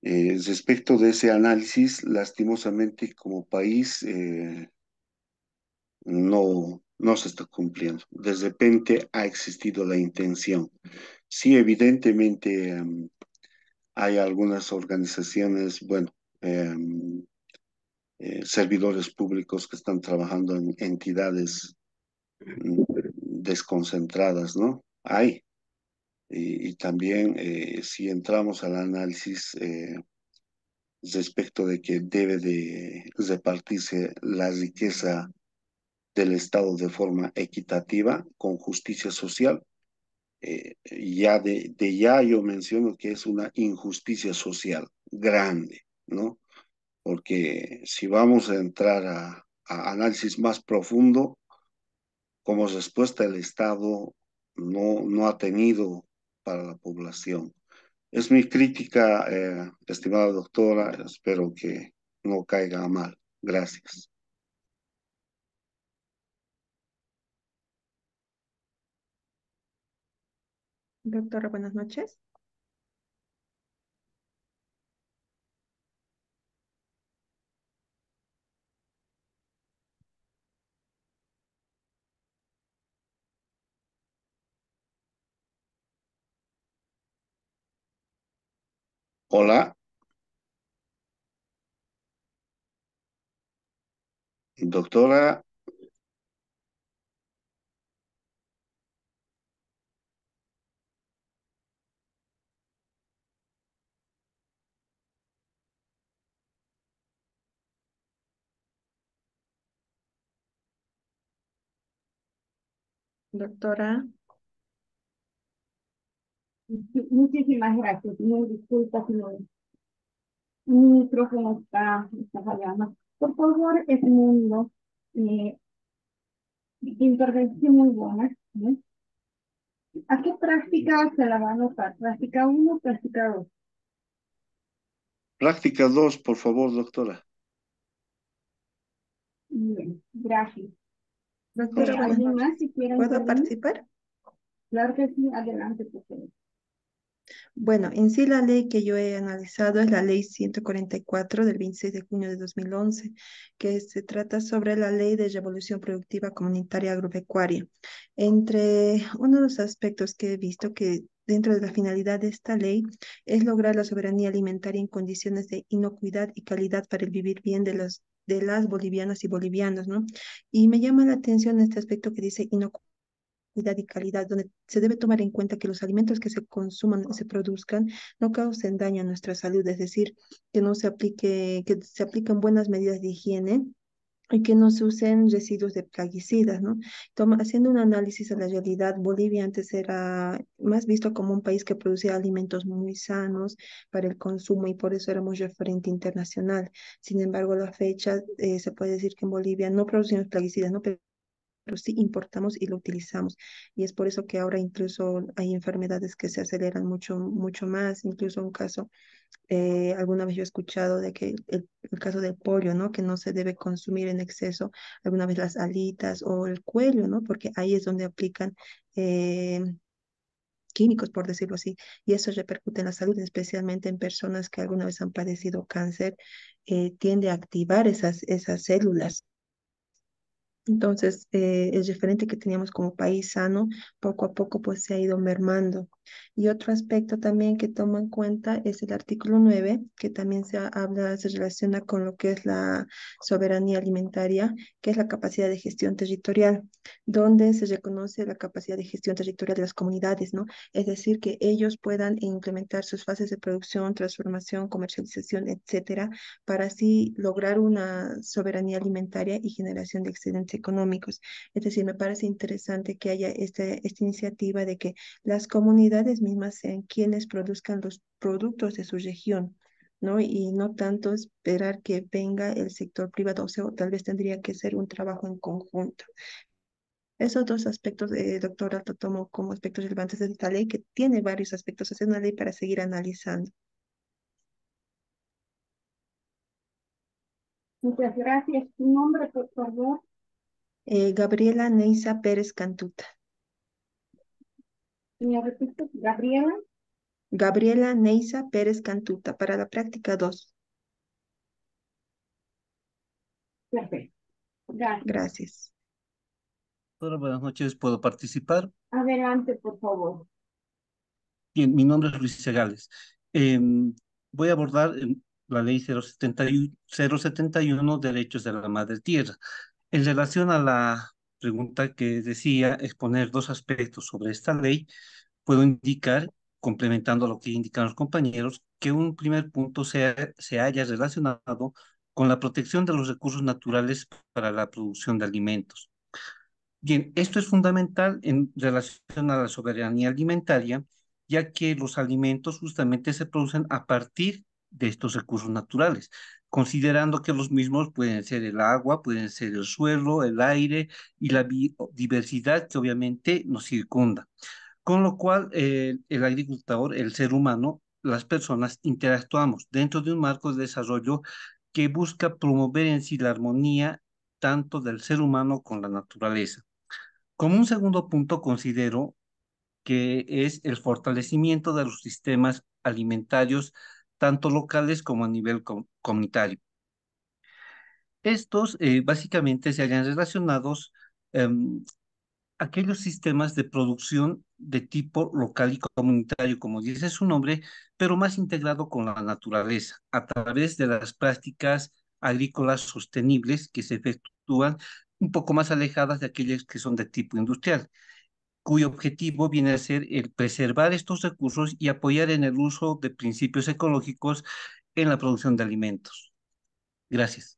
respecto de ese análisis, lastimosamente como país no se está cumpliendo. De repente ha existido la intención. Sí, evidentemente hay algunas organizaciones, bueno, em, servidores públicos que están trabajando en entidades mm, desconcentradas, ¿no? Hay. Y también si entramos al análisis respecto de que debe de repartirse la riqueza del Estado de forma equitativa, con justicia social, ya de ya yo menciono que es una injusticia social grande, ¿no? Porque si vamos a entrar a análisis más profundo, como respuesta el Estado no ha tenido para la población. Es mi crítica, estimada doctora, espero que no caiga a mal. Gracias. Doctora, buenas noches. Hola, doctora. Doctora, Muchísimas gracias. Mil disculpas, mi micrófono está fallando. Por favor, Edmundo, eh, intervención muy buena. ¿No? ¿A qué práctica se la va a anotar? ¿Práctica uno, práctica 2? Práctica 2, por favor, doctora. Bien, gracias. doctora, buenas ¿Alguien más noches. si quiere ¿Puedo intervenir? participar? Claro que sí, adelante, por favor. Bueno, en sí la ley que yo he analizado es la ley 144 del 26 de junio de 2011, que se trata sobre la ley de revolución productiva comunitaria agropecuaria. Entre uno de los aspectos que he visto que dentro de la finalidad de esta ley es lograr la soberanía alimentaria en condiciones de inocuidad y calidad para el vivir bien de las bolivianas y bolivianos, ¿no? Y me llama la atención este aspecto que dice inocuidad y calidad, donde se debe tomar en cuenta que los alimentos que se consuman y se produzcan no causen daño a nuestra salud, es decir, que se apliquen buenas medidas de higiene y que no se usen residuos de plaguicidas, ¿no? Haciendo un análisis a la realidad, Bolivia antes era más visto como un país que producía alimentos muy sanos para el consumo y por eso éramos referente internacional. Sin embargo, a la fecha se puede decir que en Bolivia no producimos plaguicidas, ¿no? Pero sí importamos y lo utilizamos. Y es por eso que ahora incluso hay enfermedades que se aceleran mucho, mucho más. Incluso un caso, alguna vez yo he escuchado de que el caso del pollo, ¿no? Que no se debe consumir en exceso, alguna vez las alitas o el cuello, ¿no? Porque ahí es donde aplican eh, químicos, por decirlo así, y eso repercute en la salud, especialmente en personas que alguna vez han padecido cáncer, tiende a activar esas células. Entonces, el referente que teníamos como país sano, poco a poco pues se ha ido mermando. Y otro aspecto también que toma en cuenta es el artículo 9 que también se relaciona con lo que es la soberanía alimentaria, que es la capacidad de gestión territorial, donde se reconoce la capacidad de gestión territorial de las comunidades, ¿no? Es decir, que ellos puedan implementar sus fases de producción, transformación, comercialización, etcétera, para así lograr una soberanía alimentaria y generación de excedentes económicos. Es decir, me parece interesante que haya esta iniciativa de que las comunidades mismas sean quienes produzcan los productos de su región, ¿no? Y no tanto esperar que venga el sector privado, o sea, tal vez tendría que ser un trabajo en conjunto. Esos dos aspectos, doctora, lo tomo como aspectos relevantes de esta ley, que tiene varios aspectos. Es una ley para seguir analizando. Muchas gracias. ¿Tu nombre, por favor? Gabriela Neisa Pérez Cantuta. ¿Me repites, Gabriela? Gabriela Neisa Pérez Cantuta, para la práctica 2. Perfecto. Gracias. Gracias. Hola, buenas noches, ¿puedo participar? Adelante, por favor. Bien, mi nombre es Luis Segales. Voy a abordar la ley 071, Derechos de la Madre Tierra. En relación a la pregunta que decía, exponer dos aspectos sobre esta ley, puedo indicar, complementando lo que indican los compañeros, que un primer punto se haya relacionado con la protección de los recursos naturales para la producción de alimentos. Bien, esto es fundamental en relación a la soberanía alimentaria, ya que los alimentos justamente se producen a partir de estos recursos naturales, considerando que los mismos pueden ser el agua, pueden ser el suelo, el aire y la biodiversidad que obviamente nos circunda. Con lo cual, el agricultor, el ser humano, las personas interactuamos dentro de un marco de desarrollo que busca promover en sí la armonía tanto del ser humano con la naturaleza. Como un segundo punto, considero que es el fortalecimiento de los sistemas alimentarios, tanto locales como a nivel comunitario. Estos básicamente se hallan relacionados aquellos sistemas de producción de tipo local y comunitario, como dice su nombre, pero más integrado con la naturaleza, a través de las prácticas agrícolas sostenibles que se efectúan un poco más alejadas de aquellas que son de tipo industrial, cuyo objetivo viene a ser el preservar estos recursos y apoyar en el uso de principios ecológicos en la producción de alimentos. Gracias.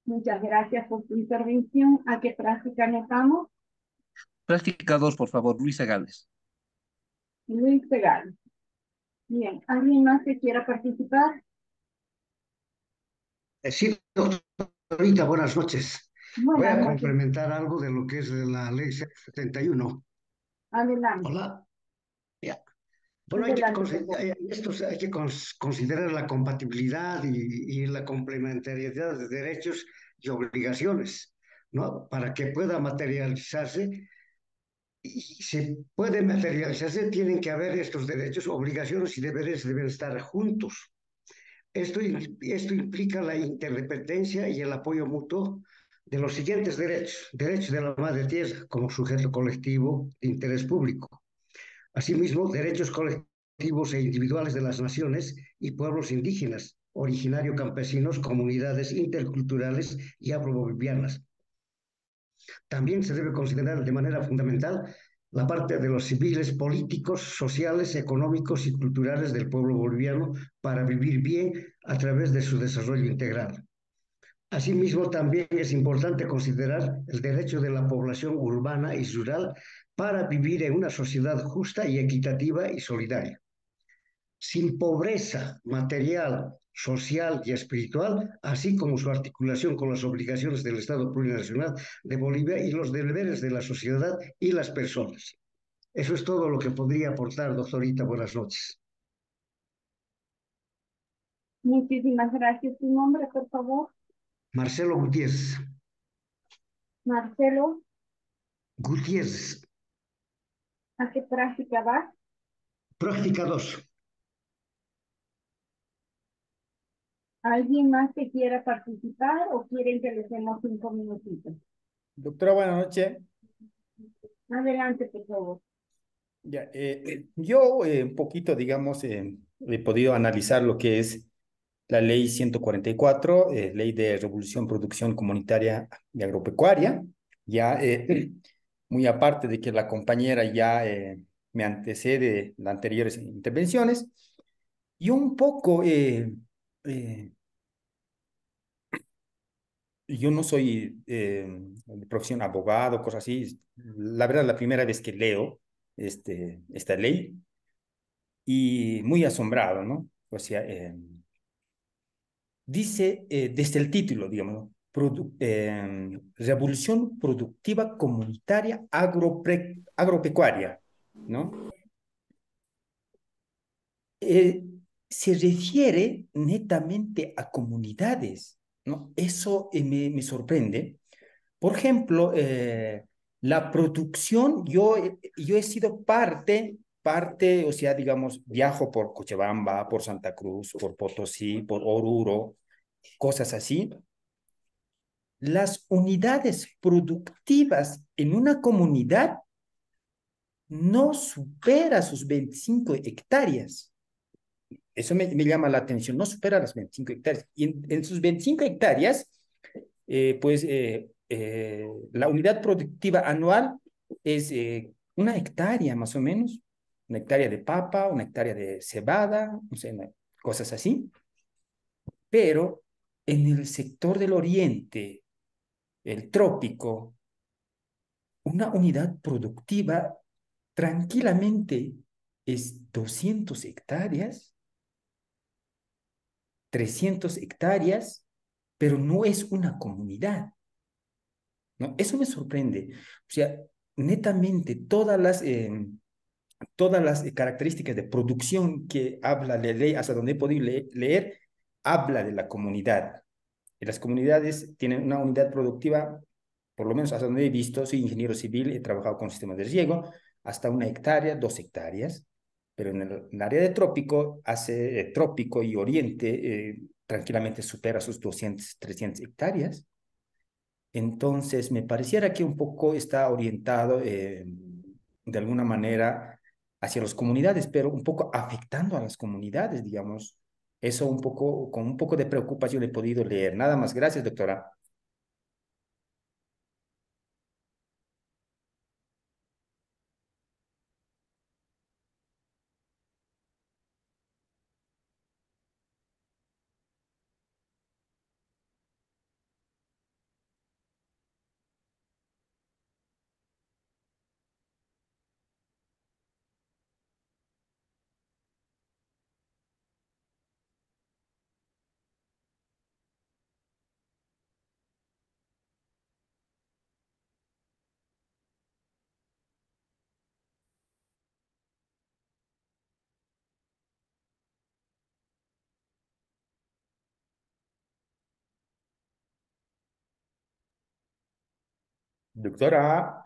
Muchas gracias por tu intervención. ¿A qué práctica nos vamos? Práctica 2, por favor, Luisa Gales. Luis Pegal. Bien, ¿alguien más que quiera participar? Sí, doctorita, buenas noches. Voy Buenas a noches. complementar algo de lo que es la ley 71. Adelante. Hola. Ya. Bueno, Adelante, por favor. hay que considerar la compatibilidad y la complementariedad de derechos y obligaciones, ¿no? Para que pueda materializarse y se puede materializarse, tienen que haber estos derechos, obligaciones y deberes deben estar juntos. Esto implica la interdependencia y el apoyo mutuo de los siguientes derechos. Derechos de la madre tierra como sujeto colectivo de interés público. Asimismo, derechos colectivos e individuales de las naciones y pueblos indígenas, originario campesinos, comunidades interculturales y afrobolivianas. También se debe considerar de manera fundamental la parte de los civiles, políticos, sociales, económicos y culturales del pueblo boliviano para vivir bien a través de su desarrollo integral. Asimismo, también es importante considerar el derecho de la población urbana y rural para vivir en una sociedad justa y equitativa y solidaria. Sin pobreza material, social y espiritual, así como su articulación con las obligaciones del Estado plurinacional de Bolivia y los deberes de la sociedad y las personas. Eso es todo lo que podría aportar, doctorita. Buenas noches. Muchísimas gracias. ¿Tu nombre, por favor? Marcelo Gutiérrez. Marcelo, Gutiérrez. ¿a qué práctica vas? Práctica 2. ¿Alguien más que quiera participar o quieren que les demos 5 minutitos? Doctora, buenas noches. Adelante, por favor. Ya, yo un poquito, digamos, he podido analizar lo que es la ley 144, ley de revolución, producción comunitaria y agropecuaria. Ya, muy aparte de que la compañera ya me antecede las anteriores intervenciones, y un poco, eh, yo no soy de profesión abogado, cosas así. La verdad, la primera vez que leo esta ley y muy asombrado, ¿no? O sea, dice desde el título, digamos, ¿no? Revolución Productiva Comunitaria Agropecuaria, ¿no? Eh, Se refiere netamente a comunidades, ¿no? Eso me sorprende. Por ejemplo, la producción, yo he sido parte, o sea, digamos, viajo por Cochabamba, por Santa Cruz, por Potosí, por Oruro, cosas así. Las unidades productivas en una comunidad no supera sus 25 hectáreas. Eso me llama la atención, no supera las 25 hectáreas. Y en sus 25 hectáreas, la unidad productiva anual es 1 hectárea más o menos, 1 hectárea de papa, 1 hectárea de cebada, no sé, cosas así. Pero en el sector del oriente, el trópico, una unidad productiva tranquilamente es 200 hectáreas, 300 hectáreas, pero no es una comunidad, ¿no? Eso me sorprende. O sea, netamente todas las características de producción que habla la ley, hasta donde he podido leer, habla de la comunidad. Y las comunidades tienen una unidad productiva, por lo menos hasta donde he visto, soy ingeniero civil, he trabajado con sistemas de riego, hasta 1 hectárea, 2 hectáreas, pero en el área de trópico, trópico y oriente, tranquilamente supera sus 200, 300 hectáreas. Entonces, me pareciera que un poco está orientado de alguna manera hacia las comunidades, pero un poco afectando a las comunidades, digamos. Eso un poco, con un poco de preocupación he podido leer. Nada más. Gracias, doctora. Doctora.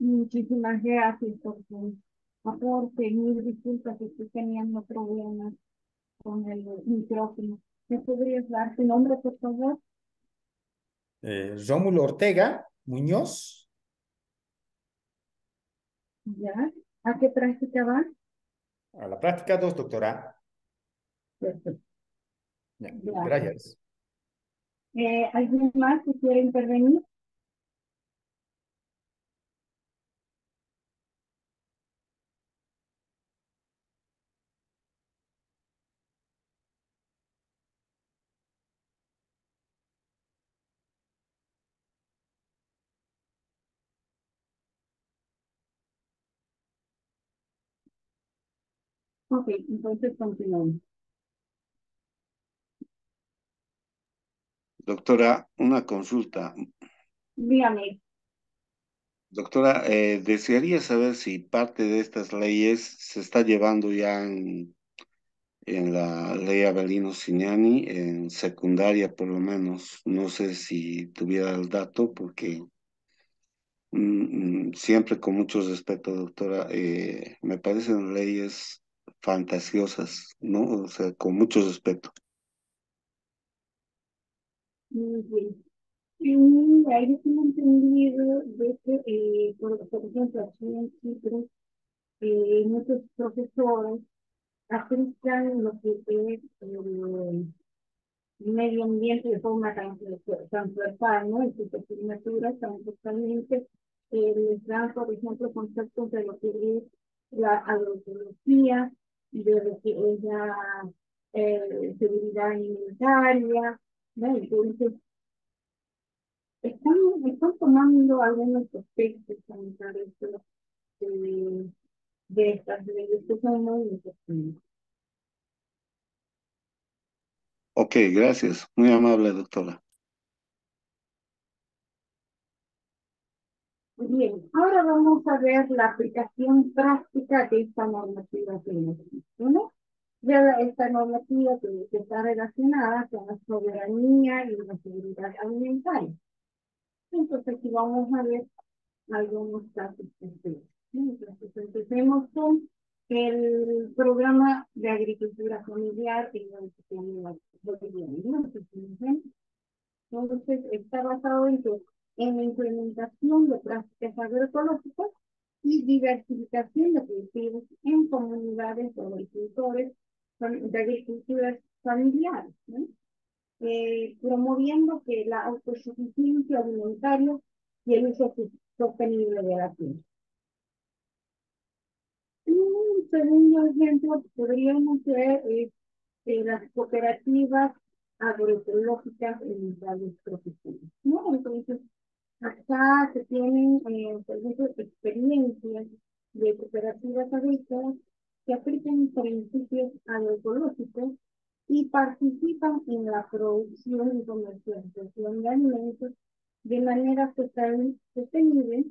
Muchísimas gracias por su aporte. Mil disculpas que estoy teniendo problemas con el micrófono. ¿Me podrías dar tu nombre, por favor? Rómulo Ortega Muñoz, ¿Ya? ¿A qué práctica vas? a la práctica 2, doctora. Perfecto. Ya, Gracias. gracias. ¿Alguien más que quiera intervenir? Ok, entonces continuamos. Doctora, una consulta. Dígame. Doctora, desearía saber si parte de estas leyes se está llevando ya en la ley Avelino Cignani, en secundaria por lo menos. No sé si tuviera el dato, porque siempre con mucho respeto, doctora, me parecen leyes fantasiosas, ¿no? O sea, con mucho respeto. Muy bien. Yo tengo entendido de que, por ejemplo, aquí en Chipre, muchos profesores aplican lo que es el medio ambiente de forma transversal, ¿no? En sus asignaturas transversalmente les dan, por ejemplo, conceptos de lo que es la agroecología, de lo que es la seguridad alimentaria, ¿no? Entonces, están tomando algunos aspectos sanitarios de, de estas leyes que son muy importantes. Ok, gracias. Muy amable, doctora. Bien, ahora vamos a ver la aplicación práctica de esta normativa que nos ¿no? Esta normativa que está relacionada con la soberanía y la seguridad alimentaria. Entonces, aquí vamos a ver algunos casos específicos. Entonces, empecemos con el programa de agricultura familiar en la educación boliviana, ¿no? Entonces, está basado en la implementación de prácticas agroecológicas y diversificación de cultivos en comunidades de agricultores de agriculturas familiares, ¿no? Promoviendo que la autosuficiencia alimentaria y el uso sostenible de la tierra. Un segundo ejemplo que podríamos ver es las cooperativas agroecológicas en varios profesiones, ¿no? Entonces, acá se tienen, por ejemplo, experiencias de cooperativas agrícolas que aplican principios agroecológicos y participan en la producción y comercialización de alimentos de manera sostenible,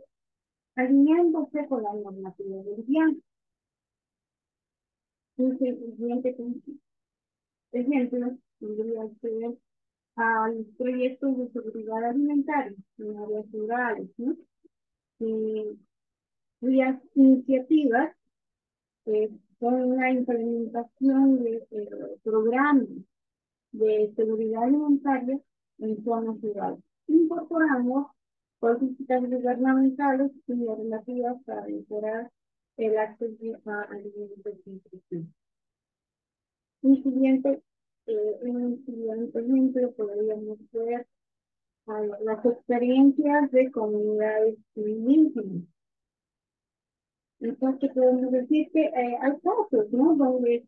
alineándose con la normativa boliviana. Un siguiente ejemplo podría ser a los proyectos de seguridad alimentaria en áreas rurales, ¿no? Cuyas iniciativas son la implementación de programas de seguridad alimentaria en zonas rurales. Incorporamos políticas gubernamentales y normativas para mejorar el acceso a alimentos nutritivos. Un siguiente ejemplo podríamos ver las experiencias de comunidades indígenas. Entonces podemos decir que hay casos, ¿no? Donde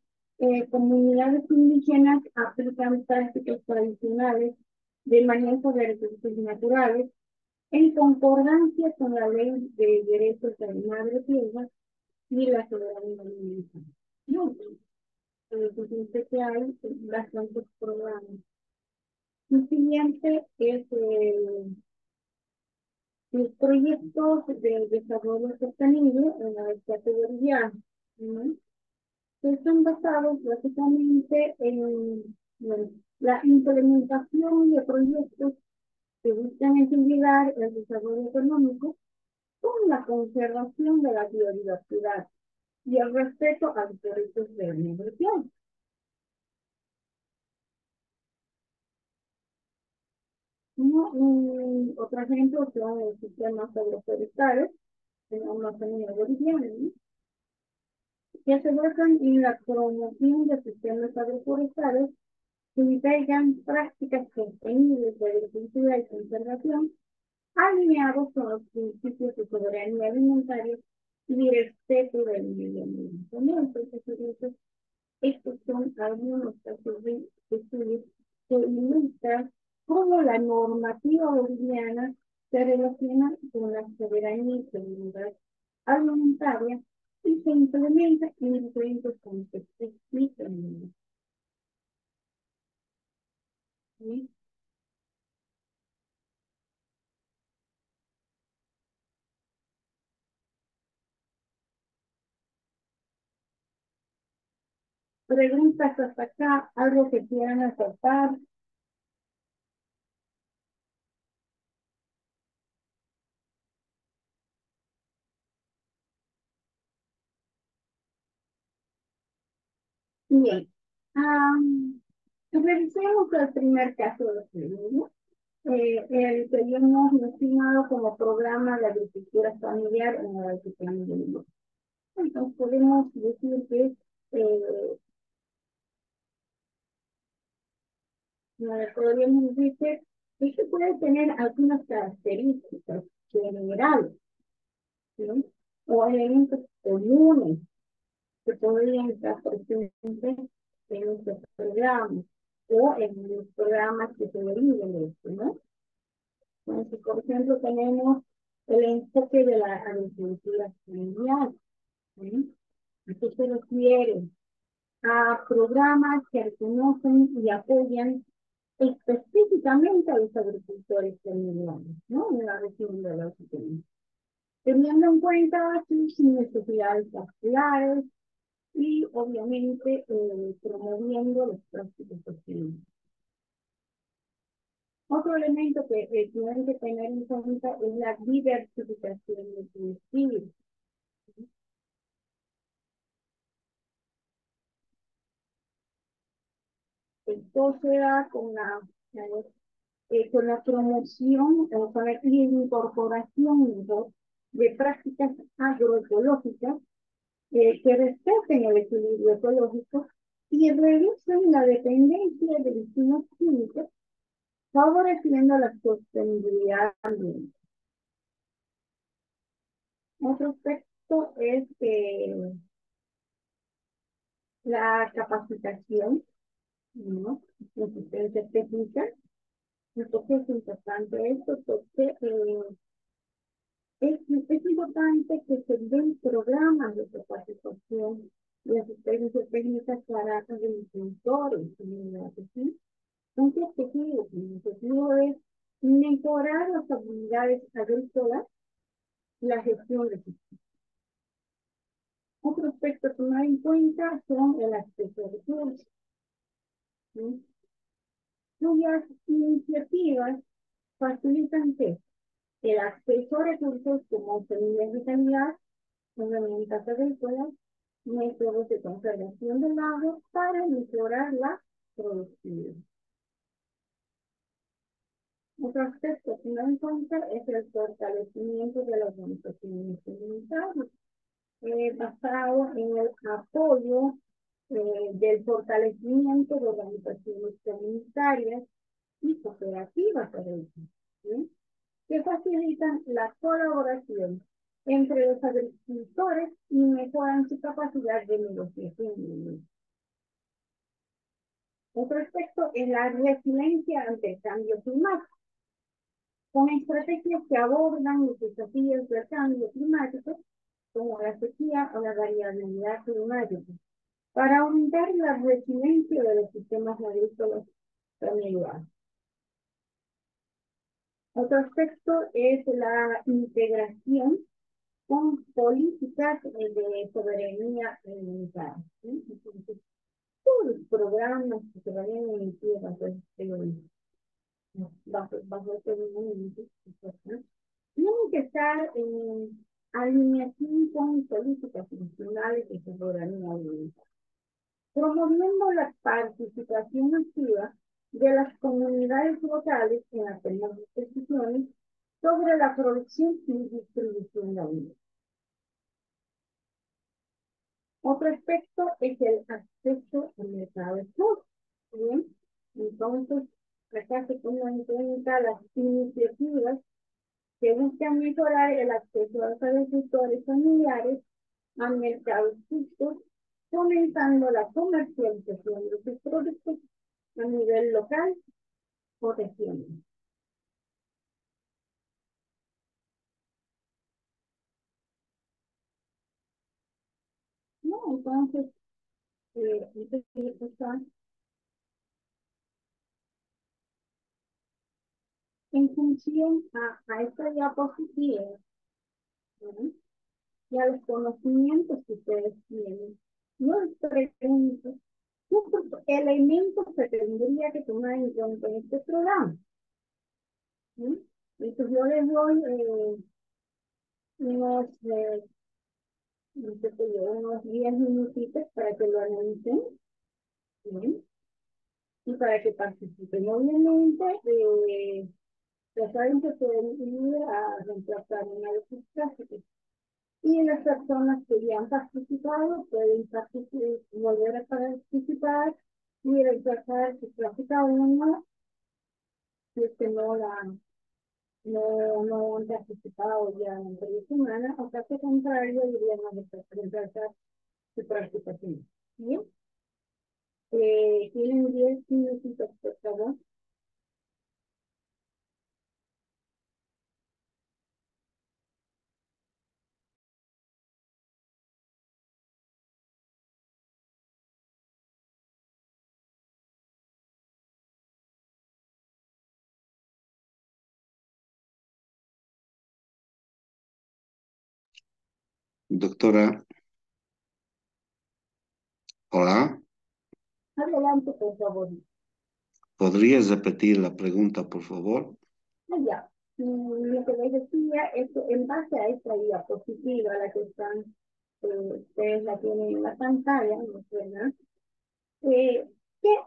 comunidades indígenas aplican prácticas tradicionales de manejo de recursos naturales en concordancia con la ley de derechos de la madre tierra y la soberanía alimentaria. No, pues dice que hay bastantes programas. El siguiente es los proyectos de desarrollo sostenible en la categoría, ¿no? Que están basados básicamente en bueno, la implementación de proyectos que buscan incentivar el desarrollo económico con la conservación de la biodiversidad y el respeto a los derechos de la migración. Otro ejemplo son los sistemas agroforestales en la Amazonía boliviana, ¿no? Que se basan en la promoción de sistemas agroforestales que integran prácticas sostenibles de agricultura y conservación alineados con los principios de soberanía alimentaria y respeto del medio ambiente, ¿no? Entonces, estos son algunos casos de estudios que ilustran cómo la normativa boliviana se relaciona con la soberanía y seguridad alimentaria y se implementa en diferentes contextos y términos. ¿Sí? Preguntas hasta acá, algo que quieran aportar. Bien. Revisemos el primer caso de estudio, el que yo hemos mencionado como programa de agricultura familiar en el altiplano de Lima. Entonces podemos decir que podríamos decir que esto puede tener algunas características generales, ¿sí? O elementos comunes que podrían estar presentes en nuestros programas o en los programas que se deriven de esto, ¿no? Entonces, por ejemplo, tenemos el enfoque de la agricultura familiar, ¿sí? ¿A qué se refiere? A programas que reconocen y apoyan específicamente a los agricultores familiares, ¿no? En la región de la Occidente, teniendo en cuenta sus necesidades particulares y obviamente promoviendo las prácticas sostenibles. Otro elemento que tienen que tener en cuenta es la diversificación de cultivos. Esto se da con la promoción o con la incorporación de prácticas agroecológicas que respeten el equilibrio ecológico y reducen la dependencia de insumos químicos, favoreciendo la sostenibilidad ambiental. Otro aspecto es la capacitación, ¿no? La asistencia técnica. Entonces es importante esto porque es importante que se den programas de capacitación y asistencia técnica para agricultores, ¿sí? ¿Con qué objetivo? El objetivo es mejorar las habilidades agrícolas y la gestión de sistemas. Otro aspecto a tomar en cuenta son el acceso a recursos, ¿sí? Cuyas iniciativas facilitan que el acceso a recursos como semillas de calidad, herramientas agrícolas, métodos de conservación del agua para mejorar la productividad. Otro aspecto a tener en cuenta es el fortalecimiento de las organizaciones comunitarias, basado en el apoyo del fortalecimiento de organizaciones comunitarias y cooperativas agrícolas, ¿sí? Que facilitan la colaboración entre los agricultores y mejoran su capacidad de negociación. Otro aspecto es la resiliencia ante el cambio climático, con estrategias que abordan los desafíos del cambio climático, como la sequía o la variabilidad climática, para aumentar la resiliencia de los sistemas agrícolas familiares. Otro aspecto es la integración con políticas de soberanía alimentaria, ¿sí? Entonces, todos los programas que se vayan a emitir bajo este movimiento, tienen que estar en alineación con políticas nacionales de soberanía alimentaria, promoviendo la participación activa de las comunidades locales en las tomas de decisiones sobre la producción y distribución de alimentos. Otro aspecto es el acceso al mercado justo. Bien, entonces acá se ponen en cuenta las iniciativas que buscan mejorar el acceso a los agricultores familiares a mercados justos, fomentando la comercialización de sus productos a nivel local o regional. ¿No? Entonces, está en función a esta diapositiva, ¿no? Y a los conocimientos que ustedes tienen. Yo les pregunto, ¿qué elementos se tendría que tomar en cuenta en este programa? ¿Sí? Entonces yo les doy unos, no sé qué yo, unos 10 minutitos para que lo analicen, ¿sí? Y para que participen. Obviamente, ya saben que pueden ir a reemplazar una de sus clases. Y las personas que ya han participado pueden volver a participar y reemplazar su clase cada uno si es que no han participado ya en la semana, o caso contrario, irían a reemplazar su participación. ¿Bien? Tienen 10 minutitos, por favor. Doctora, hola, Adelante, por favor. ¿podrías repetir la pregunta, por favor? Ya. Lo que les decía es que en base a esta diapositiva, la que están, ustedes la tienen en la pantalla, ¿no es verdad? ¿Qué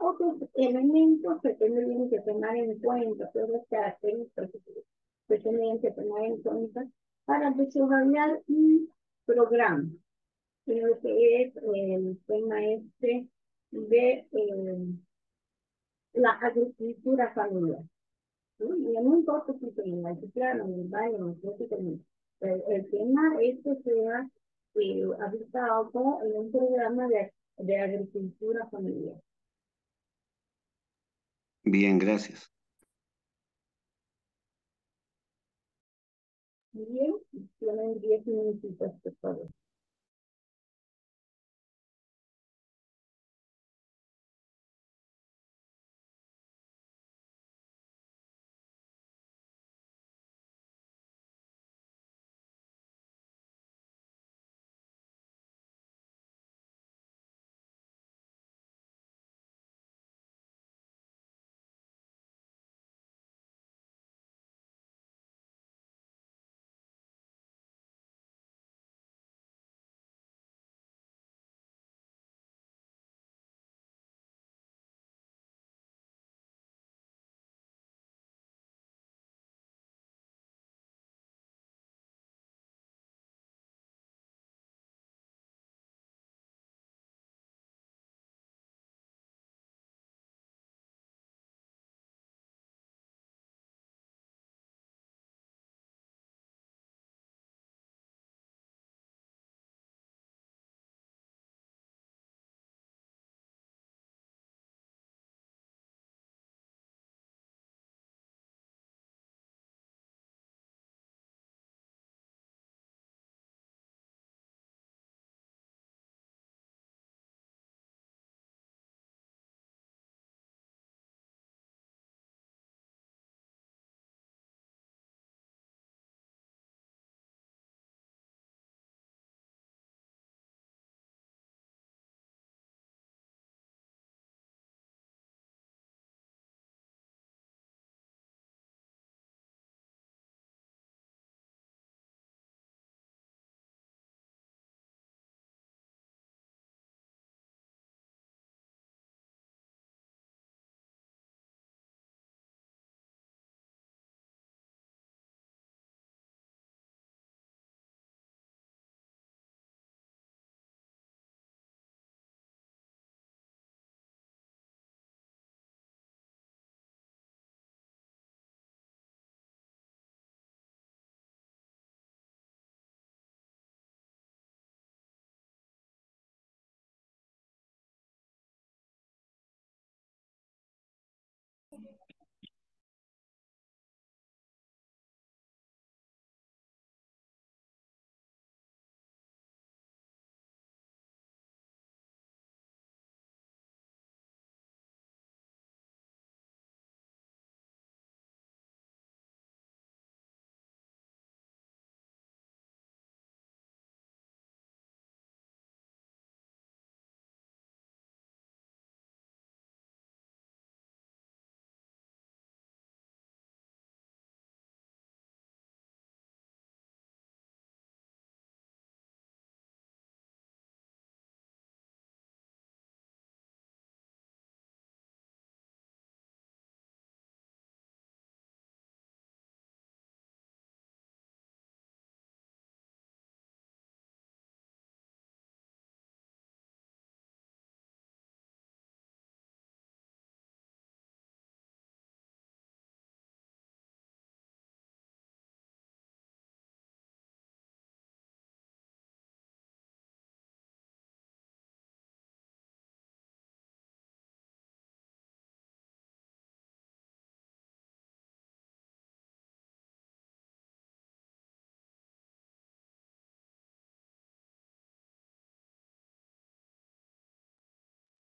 otros elementos se tendrían que tomar en cuenta, todas las características que se tendrían que tomar en cuenta para desarrollar un programa en lo que es el tema este de la agricultura familiar? ¿Sí? Y no importa si se en la altiplano, en el valle, en el trópico, el tema es que sea habilitado en un programa de agricultura familiar. Bien, gracias. Bien, tienen 10 minutitos, por favor.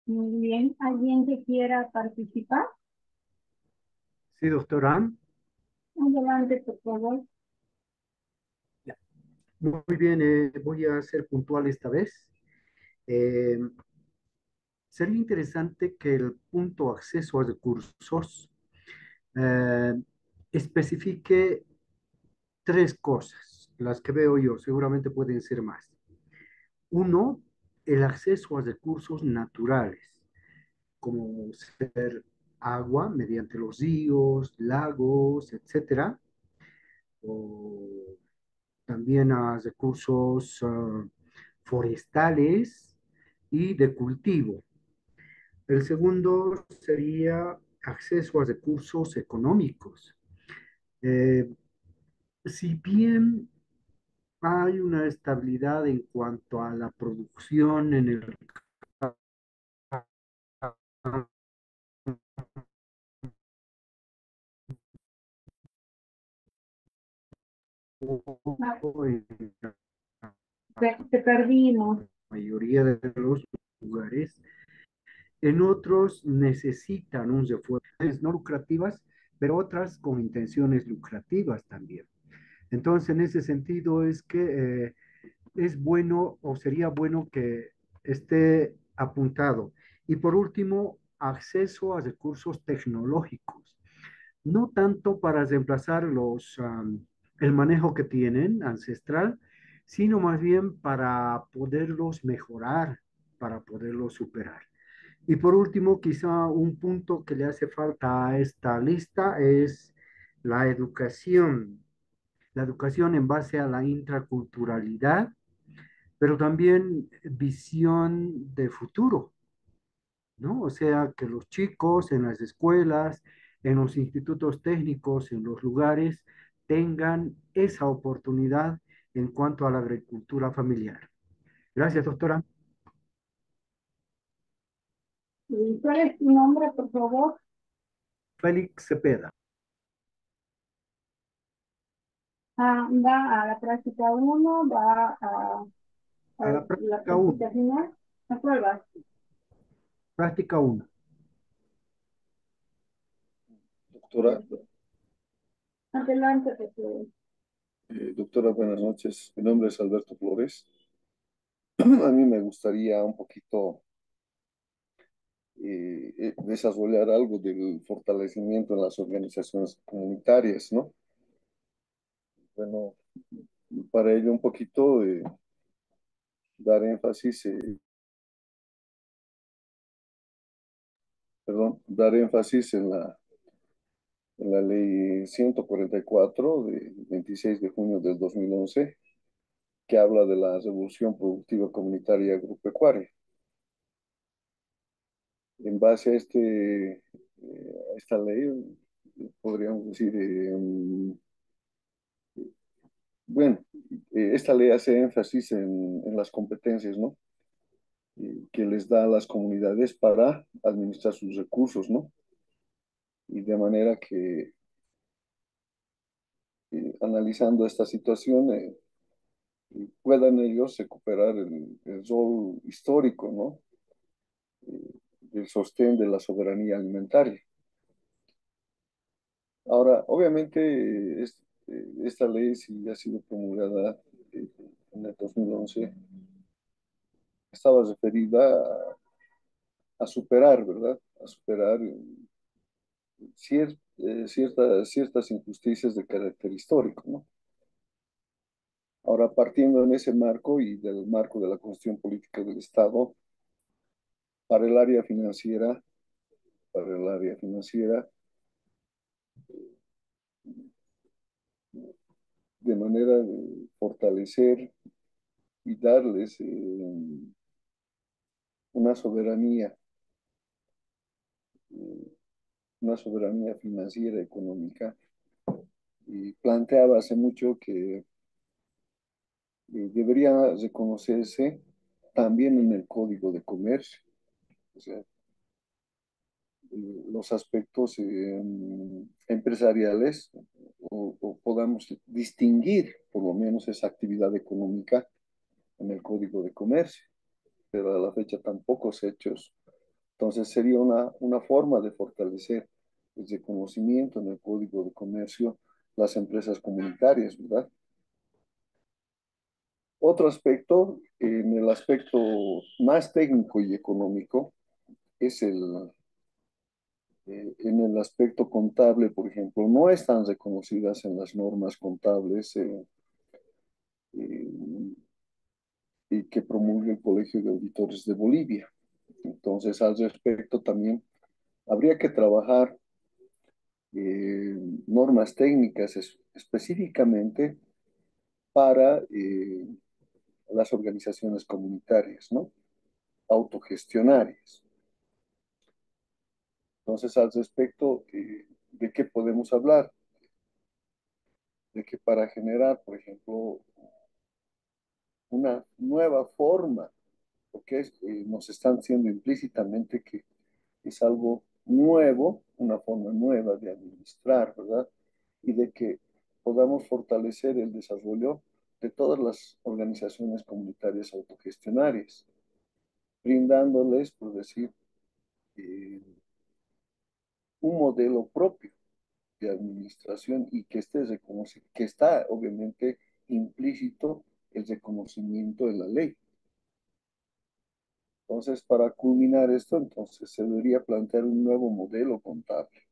Muy bien. ¿Alguien que quiera participar? Sí, doctora. Adelante, por favor. Muy bien, voy a ser puntual esta vez. Eh, Sería interesante que el punto acceso a recursos eh, especifique tres cosas, las que veo yo, seguramente pueden ser más. Uno, el acceso a recursos naturales, como ser agua mediante los ríos, lagos, etcétera, o también a recursos forestales y de cultivo. El segundo sería acceso a recursos económicos. Eh, si bien hay una estabilidad en cuanto a la producción en el Ah, campo, en la te perdimos. mayoría de los lugares, en otros necesitan un refuerzo, no lucrativas, pero otras con intenciones lucrativas también. Entonces, en ese sentido es que es bueno o sería bueno que esté apuntado. Y por último, acceso a recursos tecnológicos, no tanto para reemplazar el manejo que tienen ancestral, sino más bien para poderlos mejorar, para poderlos superar. Y por último, quizá un punto que le hace falta a esta lista es la educación en base a la intraculturalidad, pero también visión de futuro, ¿no? O sea, que los chicos en las escuelas, en los institutos técnicos, en los lugares, tengan esa oportunidad en cuanto a la agricultura familiar. Gracias, doctora. ¿Y cuál es tu nombre, por favor? Félix Cepeda. Va a la práctica uno, va a A la la práctica 1. práctica final. ¿A cuál vas? Práctica 1. Doctora, Adelante, por favor. doctora, buenas noches. Mi nombre es Alberto Flores. A mí me gustaría un poquito desarrollar algo del fortalecimiento en las organizaciones comunitarias, ¿no? Bueno, para ello un poquito dar énfasis, dar énfasis en la ley 144 de 26 de junio del 2011, que habla de la revolución productiva comunitaria agropecuaria. En base a a esta ley, podríamos decir, bueno, esta ley hace énfasis en las competencias, ¿no? Que les da a las comunidades para administrar sus recursos, ¿no? Y de manera que, analizando esta situación, puedan ellos recuperar el rol histórico, ¿no? Del sostén de la soberanía alimentaria. Ahora, obviamente, esta ley sí ha sido promulgada en el 2011, estaba referida a superar, ¿verdad? A superar ciertas injusticias de carácter histórico, ¿no? Ahora, partiendo en ese marco y del marco de la Constitución Política del Estado, para el área financiera, para el área financiera, de manera de fortalecer y darles una soberanía, eh, una soberanía financiera, económica, y planteaba hace mucho que debería reconocerse también en el Código de Comercio, o sea, los aspectos empresariales o podamos distinguir por lo menos esa actividad económica en el Código de Comercio, pero a la fecha tan pocos hechos Entonces sería una forma de fortalecer el reconocimiento en el Código de Comercio las empresas comunitarias, ¿verdad? Otro aspecto, en el aspecto más técnico y económico, es en el aspecto contable, por ejemplo, no están reconocidas en las normas contables eh, y que promulga el Colegio de Auditores de Bolivia. Entonces, al respecto también habría que trabajar eh, normas técnicas específicamente para las organizaciones comunitarias, ¿no? Autogestionarias. Entonces, al respecto, ¿de qué podemos hablar? De que para generar, por ejemplo, una nueva forma, porque nos están diciendo implícitamente que es algo nuevo, una forma nueva de administrar, ¿verdad? Y de que podamos fortalecer el desarrollo de todas las organizaciones comunitarias autogestionarias, brindándoles, por decir, eh, un modelo propio de administración y que que está obviamente implícito el reconocimiento de la ley. Entonces, para culminar esto, entonces se debería plantear un nuevo modelo contable.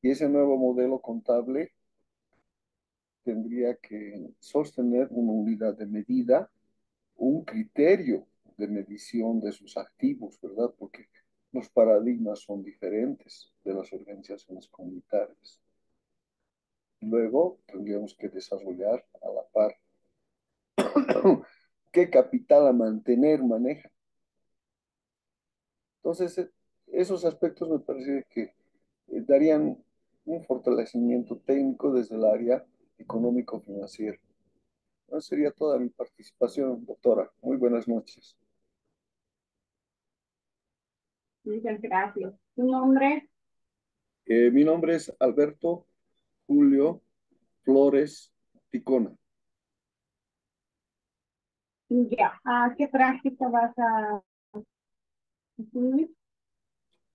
Y ese nuevo modelo contable tendría que sostener una unidad de medida, un criterio de medición de sus activos, ¿verdad? Porque los paradigmas son diferentes de las organizaciones comunitarias. Luego tendríamos que desarrollar a la par qué capital a mantener maneja. Entonces, esos aspectos me parece que darían un fortalecimiento técnico desde el área económico-financiera. Esa sería toda mi participación, doctora. Muy buenas noches. Muchas gracias. ¿Tu nombre? Mi nombre es Alberto Julio Flores Ticona. Ya. ¿A qué práctica vas a estudiar?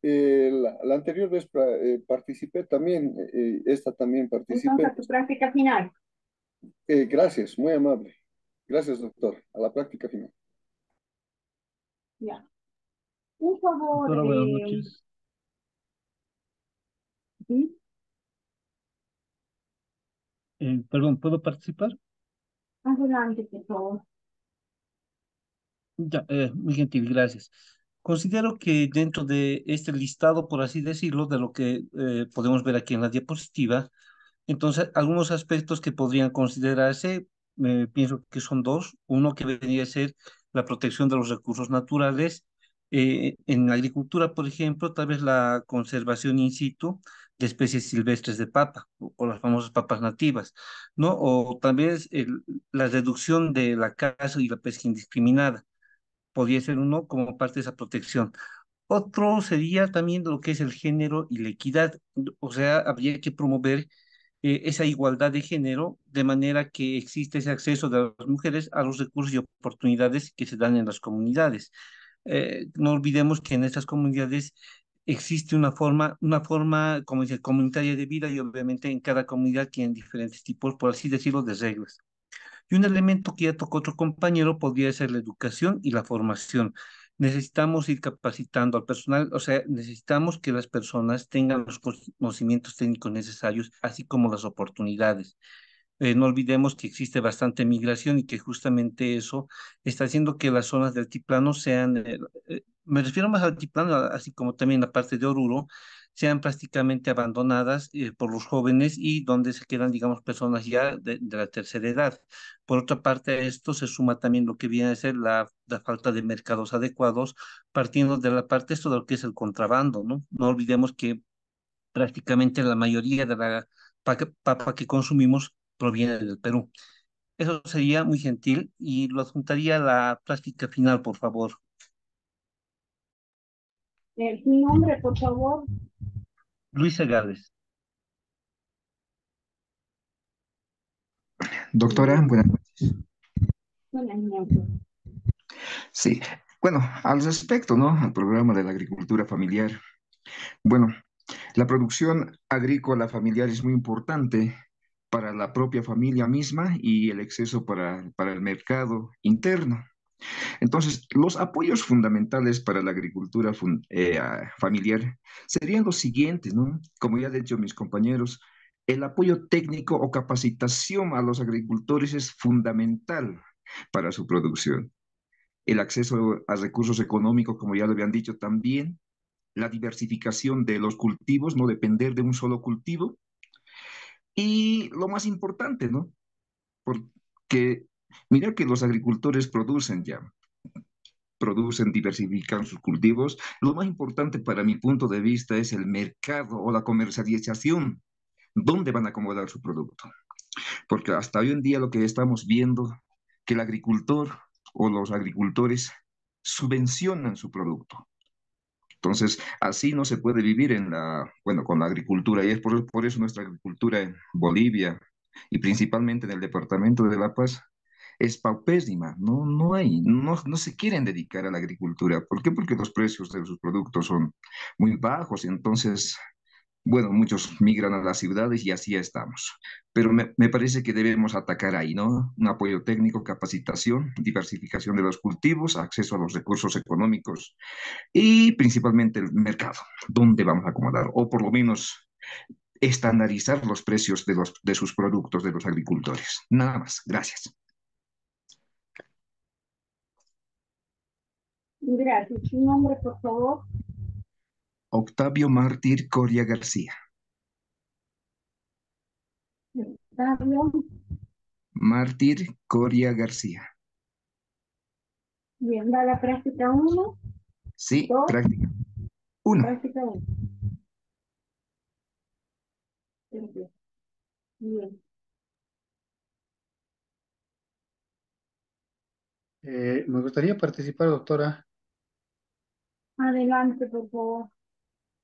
La anterior vez participé también, esta también participé. Entonces, tu práctica final. Gracias, muy amable. Gracias, doctor. A la práctica final. Ya. Un favor, Doctora, buenas noches. ¿sí? Perdón, ¿puedo participar? Adelante, por favor. Ya, muy gentil, gracias. Considero que dentro de este listado, por así decirlo, de lo que podemos ver aquí en la diapositiva, entonces algunos aspectos que podrían considerarse, pienso que son dos. Uno que vendría a ser la protección de los recursos naturales. En la agricultura, por ejemplo, tal vez la conservación in situ de especies silvestres de papa o las famosas papas nativas, ¿no? O tal vez la reducción de la caza y la pesca indiscriminada podría ser uno como parte de esa protección. Otro sería también lo que es el género y la equidad, o sea, habría que promover esa igualdad de género de manera que existe ese acceso de las mujeres a los recursos y oportunidades que se dan en las comunidades. No olvidemos que en estas comunidades existe una forma, como dice, comunitaria de vida y obviamente en cada comunidad tienen diferentes tipos, por así decirlo, de reglas. Y un elemento que ya tocó otro compañero podría ser la educación y la formación. Necesitamos ir capacitando al personal, o sea, necesitamos que las personas tengan los conocimientos técnicos necesarios, así como las oportunidades. No olvidemos que existe bastante migración y que justamente eso está haciendo que las zonas de altiplano sean, me refiero más al altiplano, así como también la parte de Oruro, sean prácticamente abandonadas por los jóvenes y donde se quedan, digamos, personas ya de la tercera edad. Por otra parte, a esto se suma también lo que viene a ser la falta de mercados adecuados, partiendo de la parte esto de lo que es el contrabando, ¿no? No olvidemos que prácticamente la mayoría de la papa que consumimos proviene del Perú. Eso sería muy gentil y lo adjuntaría a la práctica final, por favor. Tu nombre, por favor. Luis Gales. Doctora, buenas noches. Buenas noches. Sí, Bueno, al respecto, ¿no? Al programa de la agricultura familiar. Bueno, la producción agrícola familiar es muy importante para la propia familia misma y el acceso para el mercado interno. Entonces, los apoyos fundamentales para la agricultura familiar serían los siguientes, ¿no? Como ya han dicho mis compañeros, el apoyo técnico o capacitación a los agricultores es fundamental para su producción. El acceso a recursos económicos, como ya lo habían dicho también, la diversificación de los cultivos, no depender de un solo cultivo. Y lo más importante, ¿no? Porque mira que los agricultores producen ya, producen, diversifican sus cultivos. Lo más importante para mi punto de vista es el mercado o la comercialización. ¿Dónde van a acomodar su producto? Porque hasta hoy en día lo que estamos viendo, que el agricultor o los agricultores subvencionan su producto. Entonces, así no se puede vivir bueno, con la agricultura. Y es por eso nuestra agricultura en Bolivia y principalmente en el departamento de La Paz es paupésima. No se quieren dedicar a la agricultura. ¿Por qué? Porque los precios de sus productos son muy bajos. Y entonces, bueno, muchos migran a las ciudades y así estamos. Pero me parece que debemos atacar ahí, ¿no? Un apoyo técnico, capacitación, diversificación de los cultivos, acceso a los recursos económicos y principalmente el mercado, dónde vamos a acomodar, o por lo menos estandarizar los precios de sus productos de los agricultores. Nada más, gracias. Gracias. ¿Su nombre, por favor? Octavio Mártir Coria García. Octavio. Mártir Coria García. Bien, va la práctica 1, Sí, 2, práctica 1. práctica 1. Bien. Me gustaría participar, doctora. Adelante, por favor.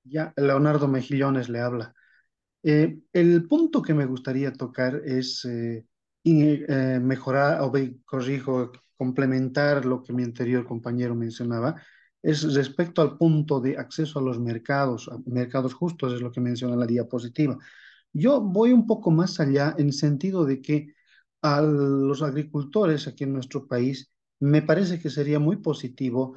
Ya, Leonardo Mejillones le habla. El punto que me gustaría tocar es mejorar, corrijo, complementar lo que mi anterior compañero mencionaba, es respecto al punto de acceso a mercados justos, es lo que menciona la diapositiva. Yo voy un poco más allá en sentido de que a los agricultores aquí en nuestro país me parece que sería muy positivo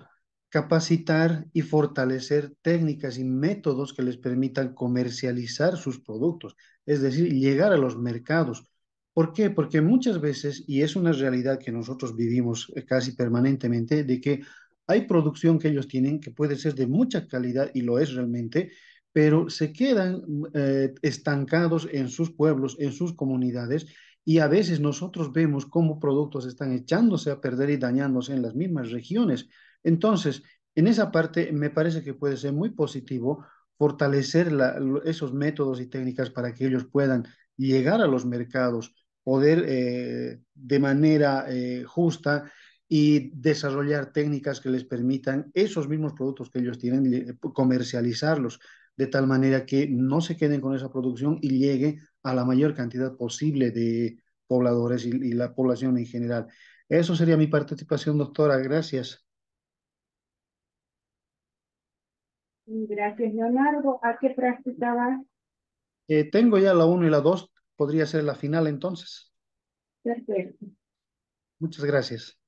capacitar y fortalecer técnicas y métodos que les permitan comercializar sus productos, es decir, llegar a los mercados. ¿Por qué? Porque muchas veces, y es una realidad que nosotros vivimos casi permanentemente, de que hay producción que ellos tienen que puede ser de mucha calidad y lo es realmente, pero se quedan estancados en sus pueblos, en sus comunidades, y a veces nosotros vemos cómo productos están echándose a perder y dañándose en las mismas regiones. Entonces, en esa parte me parece que puede ser muy positivo fortalecer esos métodos y técnicas para que ellos puedan llegar a los mercados, poder de manera justa y desarrollar técnicas que les permitan esos mismos productos que ellos tienen, comercializarlos de tal manera que no se queden con esa producción y llegue a la mayor cantidad posible de pobladores y la población en general. Eso sería mi participación, doctora. Gracias. Gracias, Leonardo. ¿A qué práctica vas? Tengo ya la 1 y la 2. Podría ser la final entonces. Perfecto. Muchas gracias.